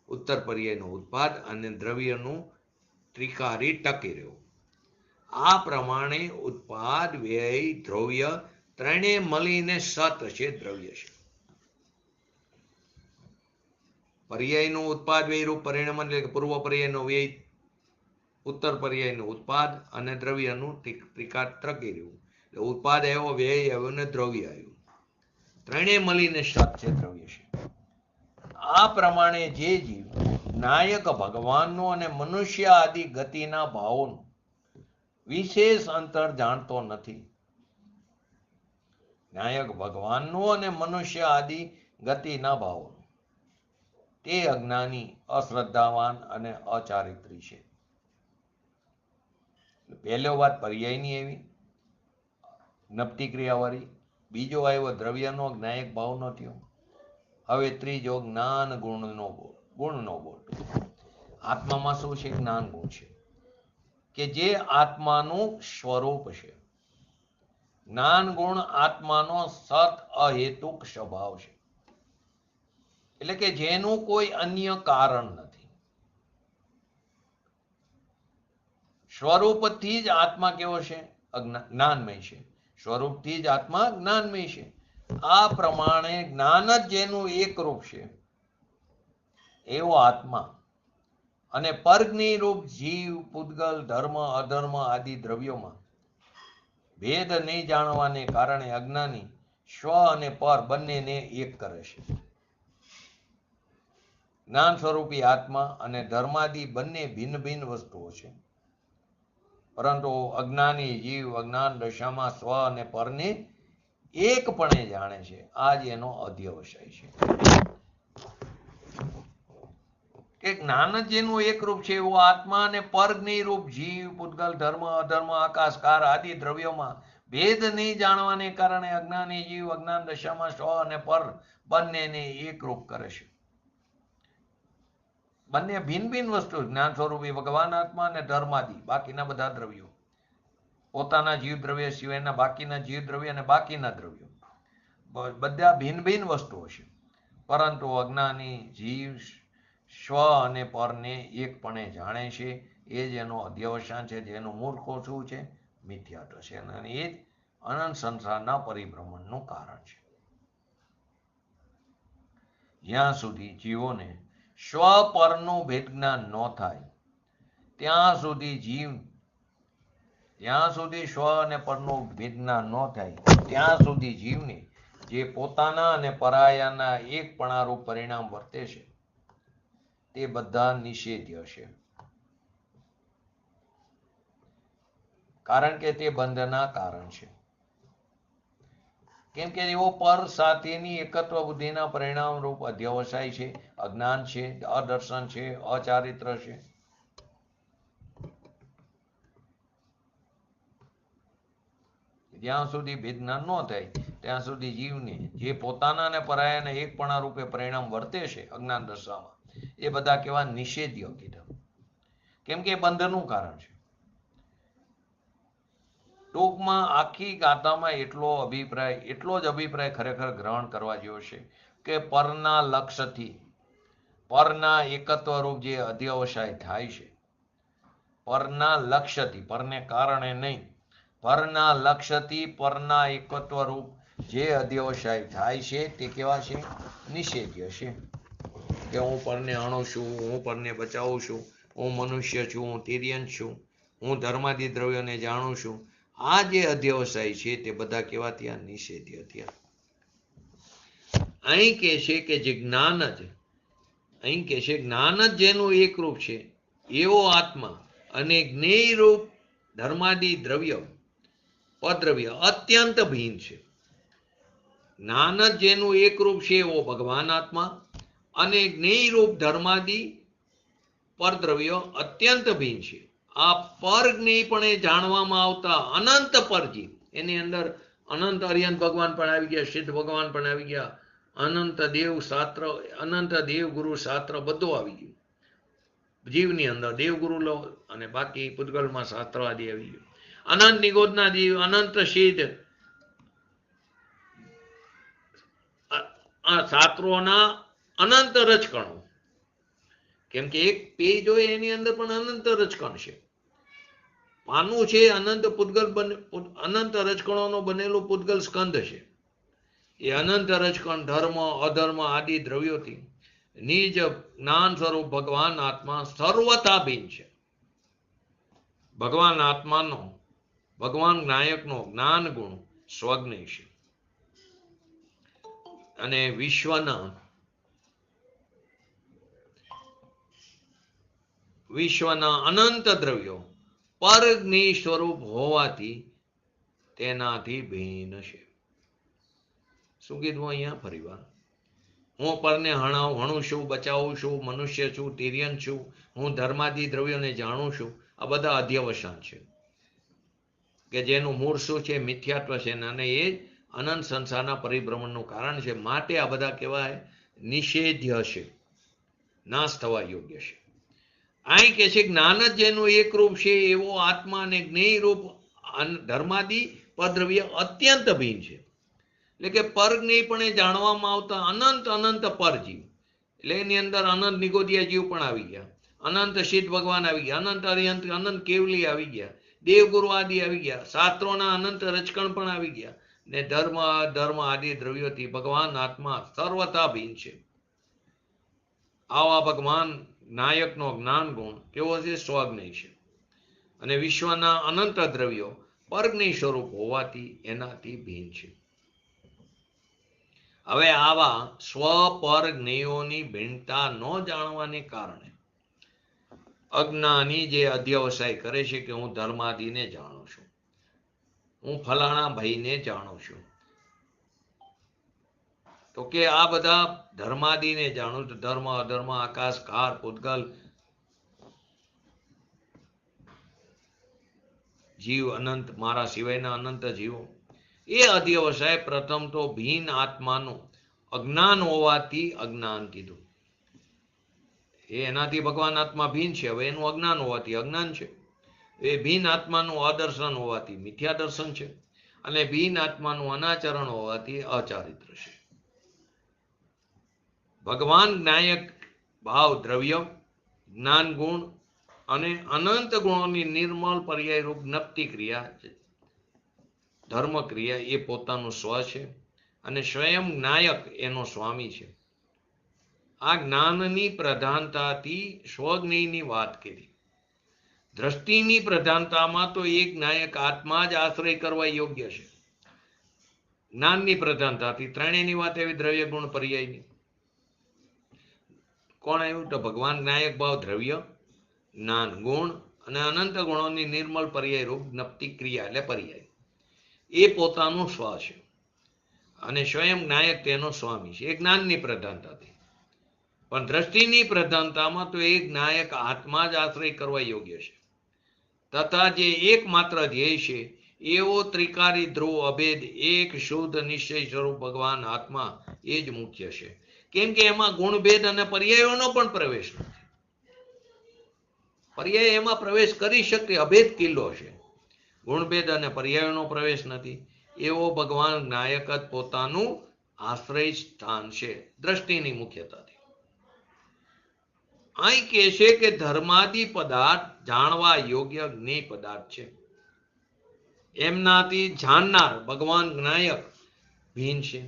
ઉત્તર પર્યાયનો ઉત્પાદ અને દ્રવ્યનું ત્રિકારી ટકી રહેવું. આ પ્રમાણે ઉત્પાદ, વ્યય, દ્રવ્ય ત્રણેય મળીને સત છે, દ્રવ્ય છે. પર્યાયનું ઉત્પાદ વ્યયરૂપ પરિણમન એટલે કે પૂર્વ પર્યાયનો વ્યય, ઉત્તર પર્યાયનું ઉત્પાદ અને દ્રવ્યનું ત્રિકાર ટકી રહેવું. એટલે ઉત્પાદ આવ્યો, વ્યય આવ્યો ને દ્રવ્ય આવ્યું. ત્રણેય મળીને સત છે, દ્રવ્ય છે. આ પ્રમાણે જે જીવ નાયક ભગવાનનું અને મનુષ્ય આદિ ગતિના ભાવોનું વિશેષ અંતર જાણતો નથી. નાયક ભગવાનનું અને મનુષ્ય આદિ ગતિના ભાવોનું, તે અજ્ઞાની, અશ્રદ્ધાવાન અને અચારિત્રી છે. પહેલો વાત પર્યાયની આવી, જ્ઞપ્તિ ક્રિયાવાળી. બીજો આવ્યો દ્રવ્યનો, જ્ઞાયક ભાવનો થયો. હવે ત્રીજો જ્ઞાન ગુણનો બોલ. આત્મામાં શું છે? જ્ઞાન ગુણ છે, કે જે આત્માનું સ્વરૂપ છે. જ્ઞાન ગુણ આત્માનો સત અહેતુક સ્વભાવ છે. એટલે કે જેનું કોઈ અન્ય કારણ નથી. સ્વરૂપથી જ આત્મા કેવો છે? જ્ઞાનમય છે. સ્વરૂપથી જ આત્મા જ્ઞાનમય છે. આ પ્રમાણે જ્ઞાન જ જેનું એક રૂપ છે, એવો આત્મા અને પરજ્ઞ રૂપ જીવ, પૂતગલ, ધર્મ, અધર્મ આદિ દ્રવ્યોમાં ભેદ નહીં જાણવાને કારણે અજ્ઞાની સ્વ અને પર બંનેને એક કરે છે. જ્ઞાન સ્વરૂપી આત્મા અને ધર્માદિ બંને ભિન્ન ભિન્ન વસ્તુઓ છે. પરંતુ અજ્ઞાની જીવ અજ્ઞાન દશામાં સ્વ અને પરને એકપણે જાણે છે. આ જ એનો અધ્યવસાય છે. કે જ્ઞાન જ જેનું એક રૂપ છે, એવો આત્મા અને પરજ્ઞ રૂપ જીવ, પૂતગલ, ધર્મ, અધર્મ, આકાશકાર આદિ દ્રવ્યોમાં ભેદ નહીં જાણવાને કારણે અજ્ઞાની જીવ અજ્ઞાન દશામાં સ્વ અને પર બંનેને એક રૂપ કરે છે. બંને ભિન્ન ભિન્ન વસ્તુ, જ્ઞાન સ્વરૂપી ભગવાન આત્મા અને ધર્માદિ બાકીના બધા દ્રવ્યો, પોતાના જીવ દ્રવ્ય સિવાયના બાકીના જીવ દ્રવ્ય અને બાકીના દ્રવ્યો બધા ભિન્ન ભિન્ન વસ્તુઓ છે. પરંતુ અજ્ઞાની જીવ સ્વ અને પરને એકપણે જાણે છે. એ જ એનો અધ્યવસાન છે, જેનું મૂળ શું છે? મિથ્યાત્વ છે, અને એ જ અનંત સંસારના પરિભ્રમણનું કારણ છે. જ્યાં સુધી જીવોને સ્વપરનું ભેદ જ્ઞાન ન થાય ત્યાં સુધી સ્વ અને પરનું ભેદ જ્ઞાન ન થાય ત્યાં સુધી જીવને જે પોતાના અને પરાયાના એકપણારૂપ પરિણામ વર્તે છે તે બધા નિષેધ્ય છે, કારણ કે તે બંધના કારણ છે. કેમ કે એવો પર સાથેની એકત્વ બુદ્ધિના પરિણામ રૂપ અધ્યવસાય છે, અજ્ઞાન છે, અદર્શન છે, અચારિત્ર છે. જ્યાં સુધી ભેદ જ્ઞાન ન થાય ત્યાં સુધી જીવને જે પોતાના અને પરાયાના એકપણા રૂપે પરિણામ વર્તે છે અજ્ઞાન દશામાં, એ બધા કેવા? નિષેધ્ય કીધા. કેમ કે બંધનું કારણ છે. ટૂંકમાં આખી ગાથામાં એટલો જ અભિપ્રાય ખરેખર ગ્રહણ કરવા જેવો છે કે પરના લક્ષ્યથી પરના એકત્વ રૂપ જે અધ્યવસાય થાય છે, પરના લક્ષ્યથી, પરને કારણે નહીં, પરના લક્ષ્યથી પરના એકત્વ રૂપ જે અધ્યવસાય થાય છે તે કેવા છે? નિષેધ્ય છે. કે હું પરને અણુ છું, હું પરને બચાવું છું, હું મનુષ્ય છું, હું તિર્યન છું, હું ધર્માદિ દ્રવ્યોને જાણું છું, આ જે અધ્યવસાય છે તે બધા કેવા થયા? નિષેધ્ય થયા. અહીં કે છે કે જે જ્ઞાન જ જેનું એકરૂપ છે એવો આત્મા અને જ્ઞેય રૂપ ધર્માદિ દ્રવ્ય અદ્રવ્ય અત્યંત ભિન્ન છે. જ્ઞાન જ જેનું એકરૂપ છે એવો ભગવાન આત્મા અને જ્ઞેય રૂપ ધર્માદિ પરદ્રવ્ય અત્યંત ભિન્ન છે. આ પર જ્ઞેયપણે જાણવામાં આવતા અનંત પરજીવ, એની અંદર અનંત અર્યંત ભગવાન પણ આવી ગયા, સિદ્ધ ભગવાન પણ આવી ગયા, અનંત દેવ શાસ્ત્ર, અનંત દેવ ગુરુ શાસ્ત્ર બધું આવી ગયું. જીવની અંદર દેવગુરુ લો અને બાકી પૂતગલમાં શાસ્ત્ર આદિ આવી ગયું. અનંત નિગોદના જીવ, અનંત સિદ્ધ, આ શાસ્ત્રોના અનંત રચકણો. કેમ કે એક પેજ હોય એની અંદર પણ અનંત રચકણ છે. પાનું છે અનંત પૂતગલ, અનંત રચકણોનો બનેલું પૂતગલ સ્કંદ છે. એ અનંત રચકણ ધર્મ અધર્મ આદિ દ્રવ્યોથી નિજ જ્ઞાન સ્વરૂપ ભગવાન આત્મા સર્વથા ભિન્ન છે. ભગવાન આત્માનો, ભગવાન નાયકનો જ્ઞાન ગુણ સ્વજ્ઞ છે, અને વિશ્વના અનંત દ્રવ્યો પરજ્ઞેય સ્વરૂપ હોવાથી તેનાથી ભિન્ન છે. શું કીધું અહીંયા? ફરીવાર, હું પરને હણું છું, બચાવું છું, મનુષ્ય છું, તિર્યન છું, હું ધર્માદિ દ્રવ્યોને જાણું છું, આ બધા અધ્યવસાન છે કે જેનું મૂળ શું છે? મિથ્યાત્વ છે, અને એ અનંત સંસારના પરિભ્રમણનું કારણ છે. માટે આ બધા કહેવાય નિષેધ્ય છે, નાશ થવા યોગ્ય છે. અહીં કે છે જ્ઞાન જ જેનું એક રૂપ છે એવો આત્મા અને જ્ઞેય રૂપ ધર્માદિ પદ્રવ્ય અત્યંત ભિન્ન છે. એટલે કે પરજ્ઞેયપણે જાણવામાં આવતા અનંત પરજીવ, એટલે એની અંદર અનંત નિગોદિયા જીવ પણ આવી ગયા, અનંત સિદ્ધ ભગવાન આવી ગયા, અનંત અરિહંત અનંત કેવલી આવી ગયા, દેવગુરુ આદિ આવી ગયા, શાસ્ત્રોના અનંત રચકણ પણ આવી ગયા, ને ધર્મ આદિ દ્રવ્યોથી ભગવાન આત્મા સર્વથા ભિન્ન છે. આવા ભગવાન નાયકનો જ્ઞાન ગુણ કેવો છે? સ્વજ્ઞેય છે, અને વિશ્વના અનંત દ્રવ્યો પરજ્ઞેય સ્વરૂપ હોવાથી એનાથી ભિન્ન છે. હવે આવા સ્વપર જ્ઞેયોની ભિન્નતા ન જાણવાને કારણે અજ્ઞાની જે અધ્યવસાય કરે છે કે હું ધર્માદિને જાણું છું, હું ફલાણા ભાઈને જાણું છું, તો કે આ બધા ધર્માદિને જાણું છું, ધર્મ અધર્મ આકાશ કાર પૂતગલ જીવ અનંત, મારા સિવાયના અનંત જીવો, એ અધ્યવસાય પ્રથમ તો ભિન્ન આત્માનું અજ્ઞાન હોવાથી અજ્ઞાન કીધું. એનાથી ભગવાન આત્મા ભિન્ન છે, હવે એનું અજ્ઞાન હોવાથી અજ્ઞાન છે. એ ભિન્ન આત્માનું અદર્શન હોવાથી મિથ્યા દર્શન છે, અને ભિન્ન આત્માનું અનાચરણ હોવાથી અચારિત્ર છે. ભગવાન નાયક ભાવ દ્રવ્ય જ્ઞાન ગુણ અને અનંત ગુણોની નિર્મળ પર્યાયરૂપ નક્તિ ક્રિયા ધર્મ ક્રિયા એ પોતાનું સ્વ છે અને સ્વયં નાયક એનો સ્વામી છે. આ જ્ઞાનની પ્રધાનતાથી સ્વજ્ઞની વાત કરી. દ્રષ્ટિની પ્રધાનતામાં તો એક નાયક આત્મા જ આશ્રય કરવા યોગ્ય છે. જ્ઞાનની પ્રધાનતાથી ત્રણેયની વાત એવી દ્રવ્ય ગુણ પર્યાયની. કોણ આવ્યું? તો ભગવાન નાયક ભાવ દ્રવ્ય, જ્ઞાન, ગુણ અને અનંત ગુણોની નિર્મળ પર્યાય રૂપ જ્ઞપ્તિ ક્રિયા એટલે પર્યાય. એ પોતાનું સ્વ છે અને સ્વયં નાયક તેનો સ્વામી છે. એ જ્ઞાનની પ્રધાનતાથી. પણ દ્રષ્ટિની પ્રધાનતામાં તો એક નાયક આત્મા જ આશ્રય કરવા યોગ્ય છે તથા જે એકમાત્ર ધ્યેય છે એવો ત્રિકારી ધ્રુવ અભેદ એક શુદ્ધ નિશ્ચય સ્વરૂપ ભગવાન આત્મા એ જ મુખ્ય છે. કેમ કે એમાં ગુણભેદ અને પર્યાયોનો પણ પ્રવેશ નથી. પર્યાય એમાં પ્રવેશ કરી શકે અભેદ કિલ્લો છે. ગુણભેદ અને પર્યાયોનો પ્રવેશ નથી. એવો ભગવાન નાયક જ પોતાનું આશ્રય સ્થાન છે દ્રષ્ટિની મુખ્યતાથી. અહીં કહે છે કે ધર્માદિ પદાર્થ જાણવા યોગ્ય જ્ઞેય પદાર્થ છે. એમનાથી જાણનાર ભગવાન નાયક ભીન છે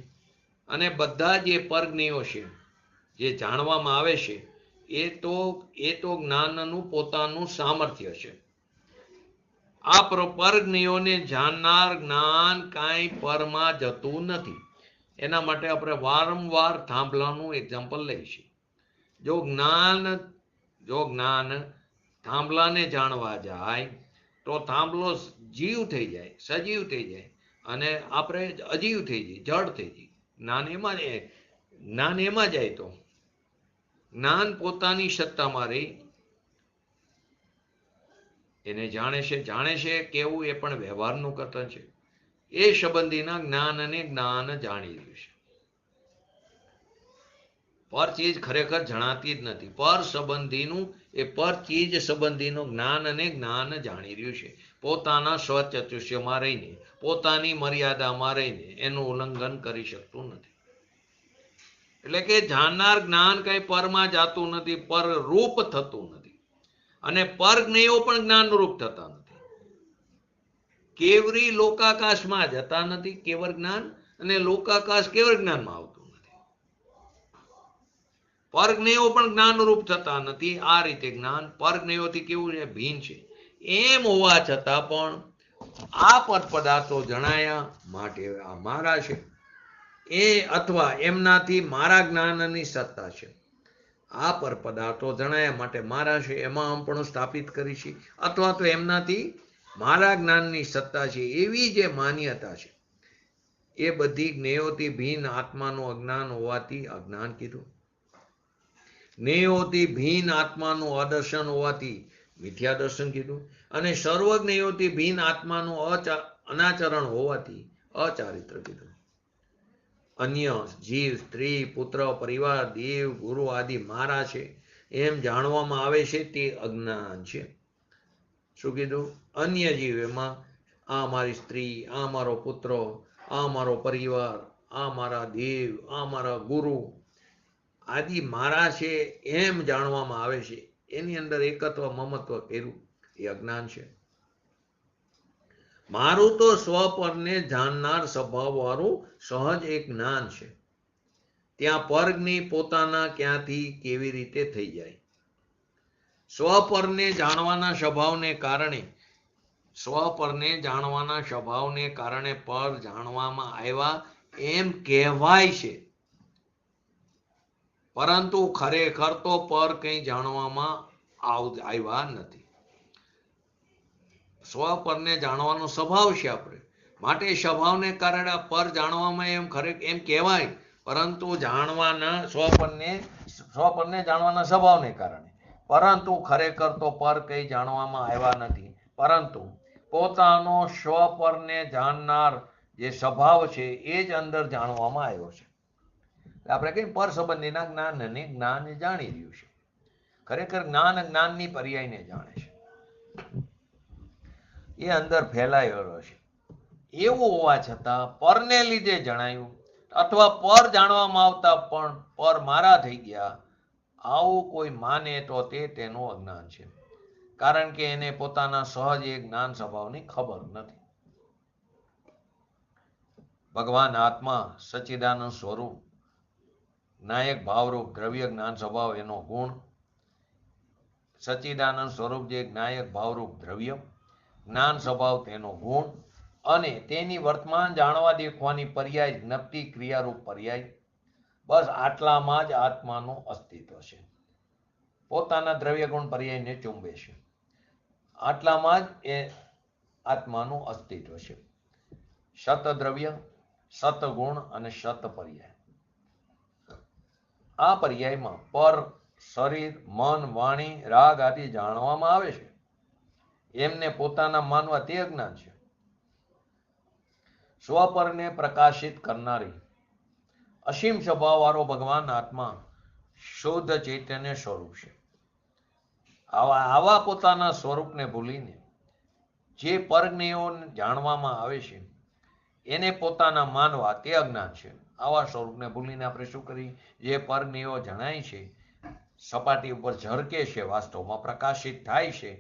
અને બધા જે પરજ્ઞેયો છે જે જાણવામાં આવે છે એ તો જ્ઞાનનું પોતાનું સામર્થ્ય છે. આ પરજ્ઞેયોને જાણનાર જ્ઞાન કાંઈ પરમાં જતું નથી. એના માટે આપણે વારંવાર થાંભલાનું એક્ઝામ્પલ લઈશું. જો જ્ઞાન થાંભલાને જાણવા જાય તો થાંભલો જીવ થઈ જાય, સજીવ થઈ જાય અને આપણે અજીવ થઈ જઈએ, જડ થઈ જઈએ. જ્ઞાન એમાં જાય તો જ્ઞાન પોતાની સત્તામાં રહી એને જાણે છે કેવું એ પણ વ્યવહારનું કથન છે. એ સંબંધીના જ્ઞાનને જ્ઞાન જાણી રહ્યું છે. પર ચીજ ખરેખર જણાતી જ નથી. પર સંબંધીનું એ પર ચીજ સંબંધીનું જ્ઞાન અને જ્ઞાન જાણી રહ્યું છે. પોતાના સ્વચતુષ્યમાં રહીને, પોતાની મર્યાદામાં રહીને એનું ઉલ્લંઘન કરી શકતું નથી. એટલે કે જાણનાર જ્ઞાન કઈ પરમાં જાતું નથી, પર રૂપ થતું નથી અને પર જ્ઞેયો પણ જ્ઞાન રૂપ થતા નથી. કેવરી લોકાકાશમાં જતા નથી કેવળ જ્ઞાન, અને લોકાકાશ કેવળ જ્ઞાનમાં આવતું. પરજ્ઞેયો પણ જ્ઞાનરૂપ થતા નથી. આ રીતે જ્ઞાન પરજ્ઞેયોથી કેવું છે? ભિન્ન છે. એમ હોવા છતાં પણ આ પર પદાર્થો જણાયા માટે આ મારા છે એ અથવા એમનાથી મારા જ્ઞાનની સત્તા છે. આ પર પદાર્થો જણાયા માટે મારા છે એમાં આમ પણ સ્થાપિત કરી છે અથવા તો એમનાથી મારા જ્ઞાનની સત્તા છે એવી જે માન્યતા છે એ બધી જ્ઞેયોથી ભિન્ન આત્માનું અજ્ઞાન હોવાથી અજ્ઞાન કીધું. જ્ઞેયોથી ભિન્ન આત્માનું અદર્શન હોવાથી મિથ્યા દર્શન કીધું. અને સર્વજ્ઞેયોથી ભિન્ન આત્માનું અનાચરણ હોવાથી અચારિત્ર કીધું. અન્ય જીવ, સ્ત્રી, પુત્ર, પરિવાર, દેવ, ગુરુ આદિ મારા છે એમ જાણવામાં આવે છે તે અજ્ઞાન છે. શું કીધું? અન્ય જીવ એમાં આ મારી સ્ત્રી, આ મારો પુત્ર, આ મારો પરિવાર, આ મારા દેવ, આ મારા ગુરુ આદિ મારા છે એમ જાણવામાં આવે છે. એની અંદર એકત્વ મમત્વ કર્યું એ અજ્ઞાન છે. મારું તો સ્વપરને જાણનાર સ્વભાવ વાળું સહજ એક જ્ઞાન છે. ત્યાં પરજ્ઞેય પોતાના ક્યાંથી કેવી રીતે થઈ જાય? સ્વપરને જાણવાના સ્વભાવને કારણે પર જાણવામાં આવ્યા એમ કહેવાય છે, પરંતુ ખરેખર તો પર કંઈ જાણવામાં આવ્યા નથી. સ્વપરને જાણવાનો સ્વભાવ છે આપણે માટે સ્વભાવને કારણે પર જાણવામાં એમ કહેવાય, પરંતુ સ્વપરને જાણવાના સ્વભાવને કારણે, પરંતુ ખરેખર તો પર કંઈ જાણવામાં આવ્યા નથી. પરંતુ પોતાનો સ્વપરને જાણનાર જે સ્વભાવ છે એ જ અંદર જાણવામાં આવ્યો છે. આપણે કઈ પર સંબંધીના જ્ઞાનને જ્ઞાન જાણી રહ્યું છે. ખરેખર જ્ઞાનની પર્યાયને જાણે છે. એ અંદર ફેલાયેલો છે. એવું હોવા છતાં પરને લીધે જણાયું અથવા પર જાણવામાં આવતા પણ પર મારા થઈ ગયા આવું કોઈ માને તો તેનું અજ્ઞાન છે. કારણ કે એને પોતાના સહજ એ જ્ઞાન સ્વભાવની ખબર નથી. ભગવાન આત્મા સચ્ચિદાનંદ સ્વરૂપ, નાયક ભાવરૂપ દ્રવ્ય જ્ઞાન સ્વભાવ એનો ગુણ, સચ્ચિદાનંદ સ્વરૂપ જે નાયક ભાવરૂપ દ્રવ્ય જ્ઞાન સ્વભાવ તેનો ગુણ, અને તેની વર્તમાન જાણવા દેખવાની પર્યાય જ્ઞપ્તિ ક્રિયારૂપ પર્યાય, બસ આટલામાં જ આત્માનું અસ્તિત્વ છે. પોતાના દ્રવ્ય ગુણ પર્યાયને ચુંબે છે. આટલામાં જ એ આત્માનું અસ્તિત્વ છે. શતદ્રવ્ય, સતગુણ અને શત પર્યાય. આ પર્યાયમાં પર, શરીર, મન, વાણી, રાગ આદિ જાણવામાં આવે છે. એમને પોતાના માનવા તે અજ્ઞાન છે. સ્વપરને પ્રકાશિત કરનારી અસીમ સ્વભાવવાળો ભગવાન આત્મા શુદ્ધ ચૈતન્ય સ્વરૂપ છે. આવા પોતાના સ્વરૂપને ભૂલીને જે પરજ્ઞેયો જાણવામાં આવે છે એને પોતાના માનવા તે અજ્ઞાન છે. આવા સ્વરૂપને ભૂલીને આપણે શું કરીએ? જે પરજ્ઞેયો જણાય છે, સપાટી ઉપર ઝળકે છે, વાસ્તવમાં પ્રકાશિત થાય છે.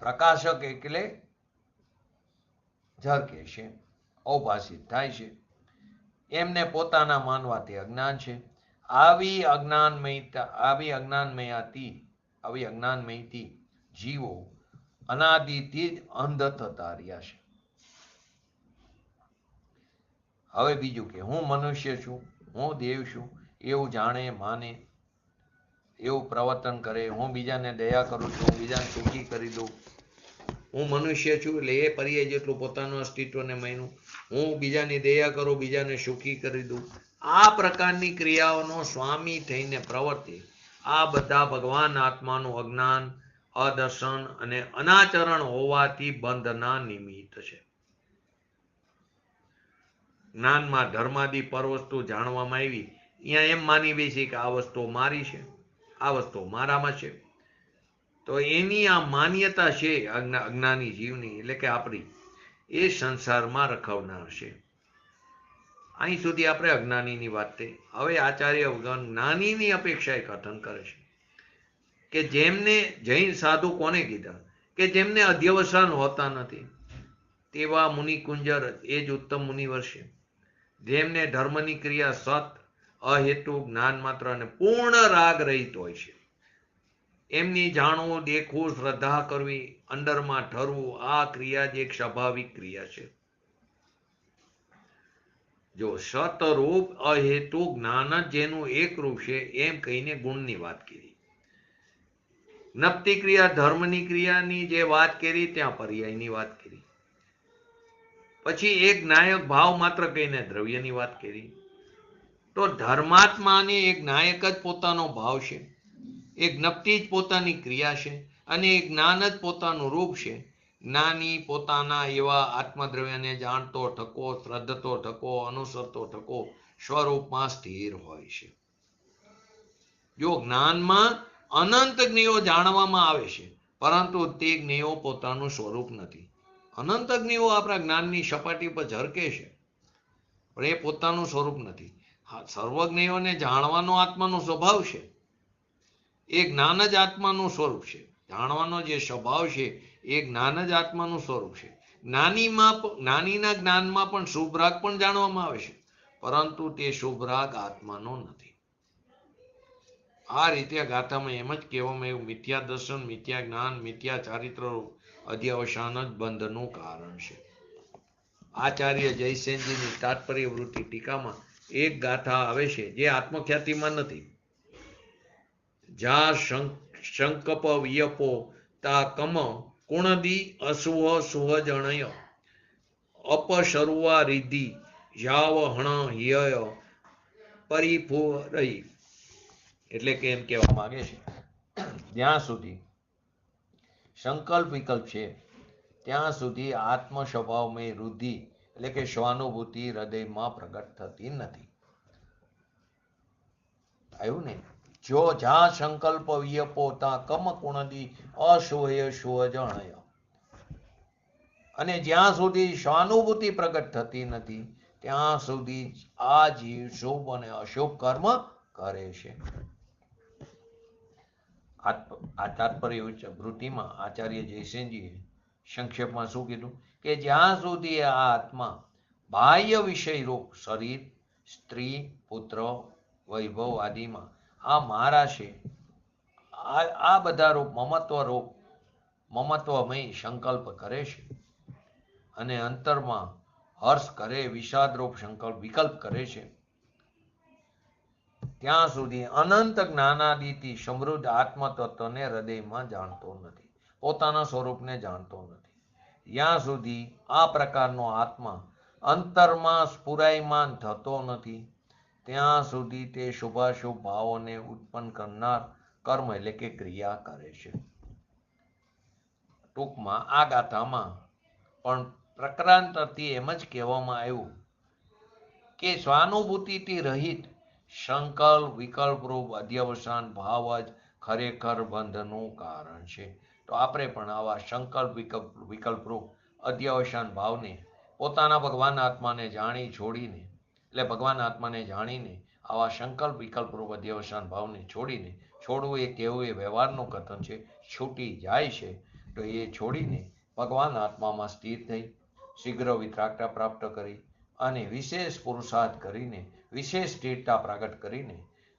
પ્રકાશક એટલે ઝળકે છે, અવભાષિત થાય છે. એમને પોતાના માનવા તે અજ્ઞાન છે. આવી અજ્ઞાનમયથી જીવો અનાદિથી જ અંધ થતા રહ્યા છે. હવે બીજું કે હું મનુષ્ય છું, હું દેવ છું એવું જાણે, માને, એવું પ્રવર્તન કરે. હું બીજાને દયા કરું છું, બીજાને સુખી કરી દઉં. હું મનુષ્ય છું એટલે એ પર્યાય જેટલું પોતાનું અસ્તિત્વને માન્યું. હું બીજાની દયા કરું, બીજાને સુખી કરી દઉં. આ પ્રકારની ક્રિયાઓનો સ્વામી થઈને પ્રવર્તે. આ બધા ભગવાન આત્માનું અજ્ઞાન, અદર્શન અને અનાચરણ હોવાથી બંધના નિમિત્ત છે. જ્ઞાનમાં ધર્માદિ પર વસ્તુ જાણવામાં આવી, અહીંયા એમ માની બેસી કે આ વસ્તુ મારી છે, આ વસ્તુ મારામાં છે. તો એની આ માન્યતા છે અજ્ઞાની જીવની, એટલે કે આપણી, એ સંસારમાં રખવનાર છે. અહીં સુધી આપણે અજ્ઞાનીની વાત થઈ. હવે આચાર્ય જ્ઞાનીની અપેક્ષાએ કથન કરે છે કે જેમને જૈન સાધુ કોને કીધા? કે જેમને અધ્યવસાન હોતા નથી તેવા મુનિકુંજર એ જ ઉત્તમ મુનિવર છે. જેમને ધર્મની ક્રિયા સત, અહેતુ, જ્ઞાન માત્ર અને પૂર્ણ રાગ રહિત હોય છે. એમની જાણવું, દેખવું, શ્રદ્ધા કરવી, અંદરમાં ઠરવું, આ ક્રિયા જ એક સ્વાભાવિક ક્રિયા છે. જો સતરૂપ અહેતુ જ્ઞાન જ જેનું એક રૂપ છે એમ કહીને ગુણની વાત કરી. જ્ઞપ્તિ ક્રિયા ધર્મની ક્રિયાની જે વાત કરી ત્યાં પર્યાયની વાત કરી. પછી એક નાયક ભાવ માત્ર કહીને દ્રવ્યની વાત કરી. તો ધર્માત્માને એક નાયક જ પોતાનો ભાવ છે, એ જ્ઞપ્તિ જ પોતાની ક્રિયા છે, અને એ જ્ઞાન જ પોતાનું રૂપ છે. જ્ઞાની પોતાના એવા આત્મદ્રવ્યને જાણતો ઠકો, શ્રદ્ધતો ઠકો, અનુસરતો ઠકો સ્વરૂપમાં સ્થિર હોય છે. જો જ્ઞાનમાં અનંત જ્ઞેયો જાણવામાં આવે છે, પરંતુ તે જ્ઞેયો પોતાનું સ્વરૂપ નથી. અનંત જ્ઞેયો આપણા જ્ઞાનની સપાટી પર ઝરકે છે, પણ એ પોતાનું સ્વરૂપ નથી. સર્વજ્ઞેયોને જાણવાનો આત્માનો સ્વભાવ છે. એ જ્ઞાન જ આત્માનું સ્વરૂપ છે. જાણવાનો જે સ્વભાવ છે એ જ્ઞાન જ આત્માનું સ્વરૂપ છે. જ્ઞાનીના જ્ઞાનમાં પણ શુભ રાગ પણ જાણવામાં આવે છે, પરંતુ તે શુભ રાગ આત્માનો નથી. આ રીતે ગાથામાં એમ જ કહેવામાં આવ્યું, મિથ્યા દર્શન, મિથ્યા જ્ઞાન, મિથ્યા ચારિત્ર અધ્યવસાન જ બંધનું કારણ છે. આચાર્ય જયસેનજીની તાત્પર્ય વૃત્તિ ટીકામાં એક ગાથા આવે છે જે આત્મખ્યાતિમાં નથી. જા શંકપ વિયપો તા કમ કુણદી અસુહ સુહ જણય અપસર્વા રિદ્ધિ યાવ હણ હિય પરિફુરઈ. એટલે કે એમ કહેવા માંગે છે, જ્યાં સુધી સંકલ્પ વિકલ્પ છે ત્યાં સુધી આત્મ સ્વભાવમય વૃદ્ધિ એટલે કે સ્વાનુભૂતિ હૃદયમાં પ્રગટ થતી નથી. આવ્યું ને? જો જ્યાં સંકલ્પ વિયપો ત્યાં કમ કુણદી અસુહય સુહ જણય. અને જ્યાં સુધી સ્વાનુભૂતિ પ્રગટ થતી નથી ત્યાં સુધી આ જીવ શુભ અને અશુભ કર્મ કરે છે. આ તાત્પર્ય વૃત્તિમાં આચાર્ય જયસેનજીએ સંક્ષેપમાં શું કીધું કે જ્યાં સુધી આ આત્મા બાહ્ય વિષયરૂપ શરીર, સ્ત્રી, પુત્ર, વૈભવ આદિમાં આ મારા છે, આ બધા રૂપ મમત્વમય સંકલ્પ કરે છે અને અંતરમાં હર્ષ કરે, વિષાદરૂપ વિકલ્પ કરે છે, ત્યાં સુધી અનંત જ્ઞાનાદિથી સમૃદ્ધ આત્મતત્વને હૃદયમાં જાણતો નથી, પોતાના સ્વરૂપને જાણતો નથી. જ્યાં સુધી આ પ્રકારનો આત્મા અંતરમાં સ્ફુરાયમાન થતો નથી, ત્યાં સુધી તે શુભાશુભ ભાવોને ઉત્પન્ન કરનાર કર્મ એટલે કે ક્રિયા કરે છે. ટૂંકમાં આ ગાથામાં પણ પ્રકરાંતરથી એમ જ કહેવામાં આવ્યું કે સ્વાનુભૂતિથી રહિત સંકલ્પ વિકલ્પરૂપ અધ્યવસાન ભાવ જ ખરેખર બંધનું કારણ છે. તો આપણે પણ આવા સંકલ્પ વિકલ્પરૂપ અધ્યવસાન ભાવને પોતાના ભગવાન આત્માને જાણી છોડીને, એટલે ભગવાન આત્માને જાણીને આવા સંકલ્પ વિકલ્પરૂપ અધ્યવસાન ભાવને છોડવું એ કહેવું એ વ્યવહારનું કથન છે. છૂટી જાય છે તો એ છોડીને ભગવાન આત્મામાં સ્થિર થઈ શીઘ્ર વિતરાગતા પ્રાપ્ત કરી અને વિશેષ પુરુષાર્થ કરીને, વિશેષ સ્થિરતા પ્રગટ કરીને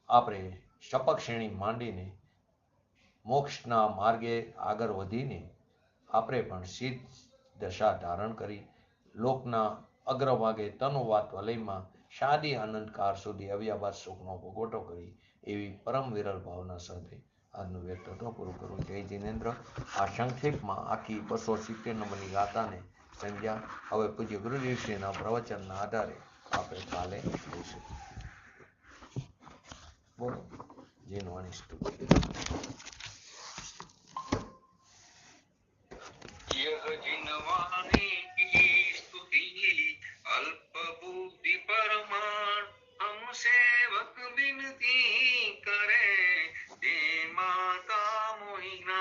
આપણે શપક શ્રેણી માંડીને મોક્ષના માર્ગે આગળ વધીને આપણે પણ સિદ્ધ દશા ધારણ કરી લોકના અગ્રભાગે તનુવાત વલયમાં શાદી આનંદકાર સુધી અવ્યાબાદ સુખનો ભોગવટો કરી એવી પરમ વિરલ ભાવના સાથે આજનું વ્યક્તિત્વ પૂરું કરું. જય જિનેન્દ્ર. આ સંક્ષેપમાં આખી 270 નંબરની ગાથાને સમજ્યા. હવે પૂજ્ય ગુરુદેવશ્રીના પ્રવચનના આધારે આપણે કાલે જોઈશું. બોલો જીનવાણી સ્તુતિ. यह जिनवाणी की स्तुति अल्प बुद्धि परमाण हम सेवक विनती करे हे माता मोहिना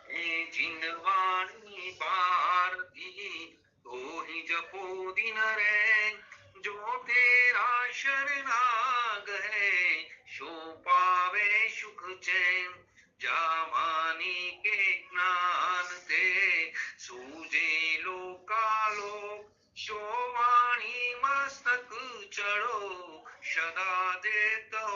हे जिनवाणी भारती तो ही जपो दिन रे जो तेरा शरणाग है सो पावे सुख चैन जावानी के ज्ञान ते सूजे लोकालोक शोवाणी मस्तक चढ़ो सदा देतो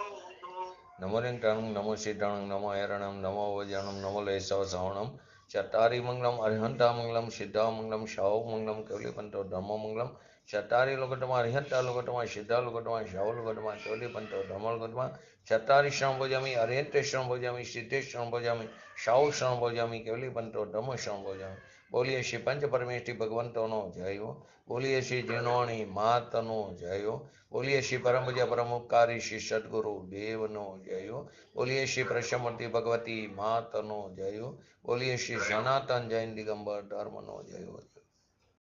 तो. નમો રેંટાણમ નમો સિદ્ધાણમ નમો હૈરણમ નમો વજ્રણમ નમો લેસવ સવણમ ચતારી મંગલમ અરિહંતા મંગલમ સિદ્ધા મંગલમ શાવ મંગલમ કેવલીપંતો ધર્મો મંગલમ ચતારી લોકટમાં અરિહંતા લોકટમાં સિદ્ધા લોકટમાં શાવ લોકટમાં કેવલીપંતો ધર્મો લોકટમાં ચતારી શ્રમ ભોજામી અરિહંતેશ્વરમ ભોજામી સિદ્ધેશ્વરમ ભોજામી શાવ શ્રમ ભોજામી કેવલીપંતો ધર્મ શ્રમ ભોજામી. બોલીએ શ્રી પંચ પરમેષ્ઠી ભગવંતોનો જય હો. બોલીએ શ્રી જીનોણી માતનો જય હો. બોલીએ શ્રી પરમ પૂજ્ય પરમ ઉપકારી શ્રી સદગુરુ દેવનો જય હો. બોલીએ શ્રી પ્રસમૂર્તિ ભગવતી માતનો જય હો. બોલીએ શ્રી સનાતન જૈન દિગંબર ધર્મનો જય હો.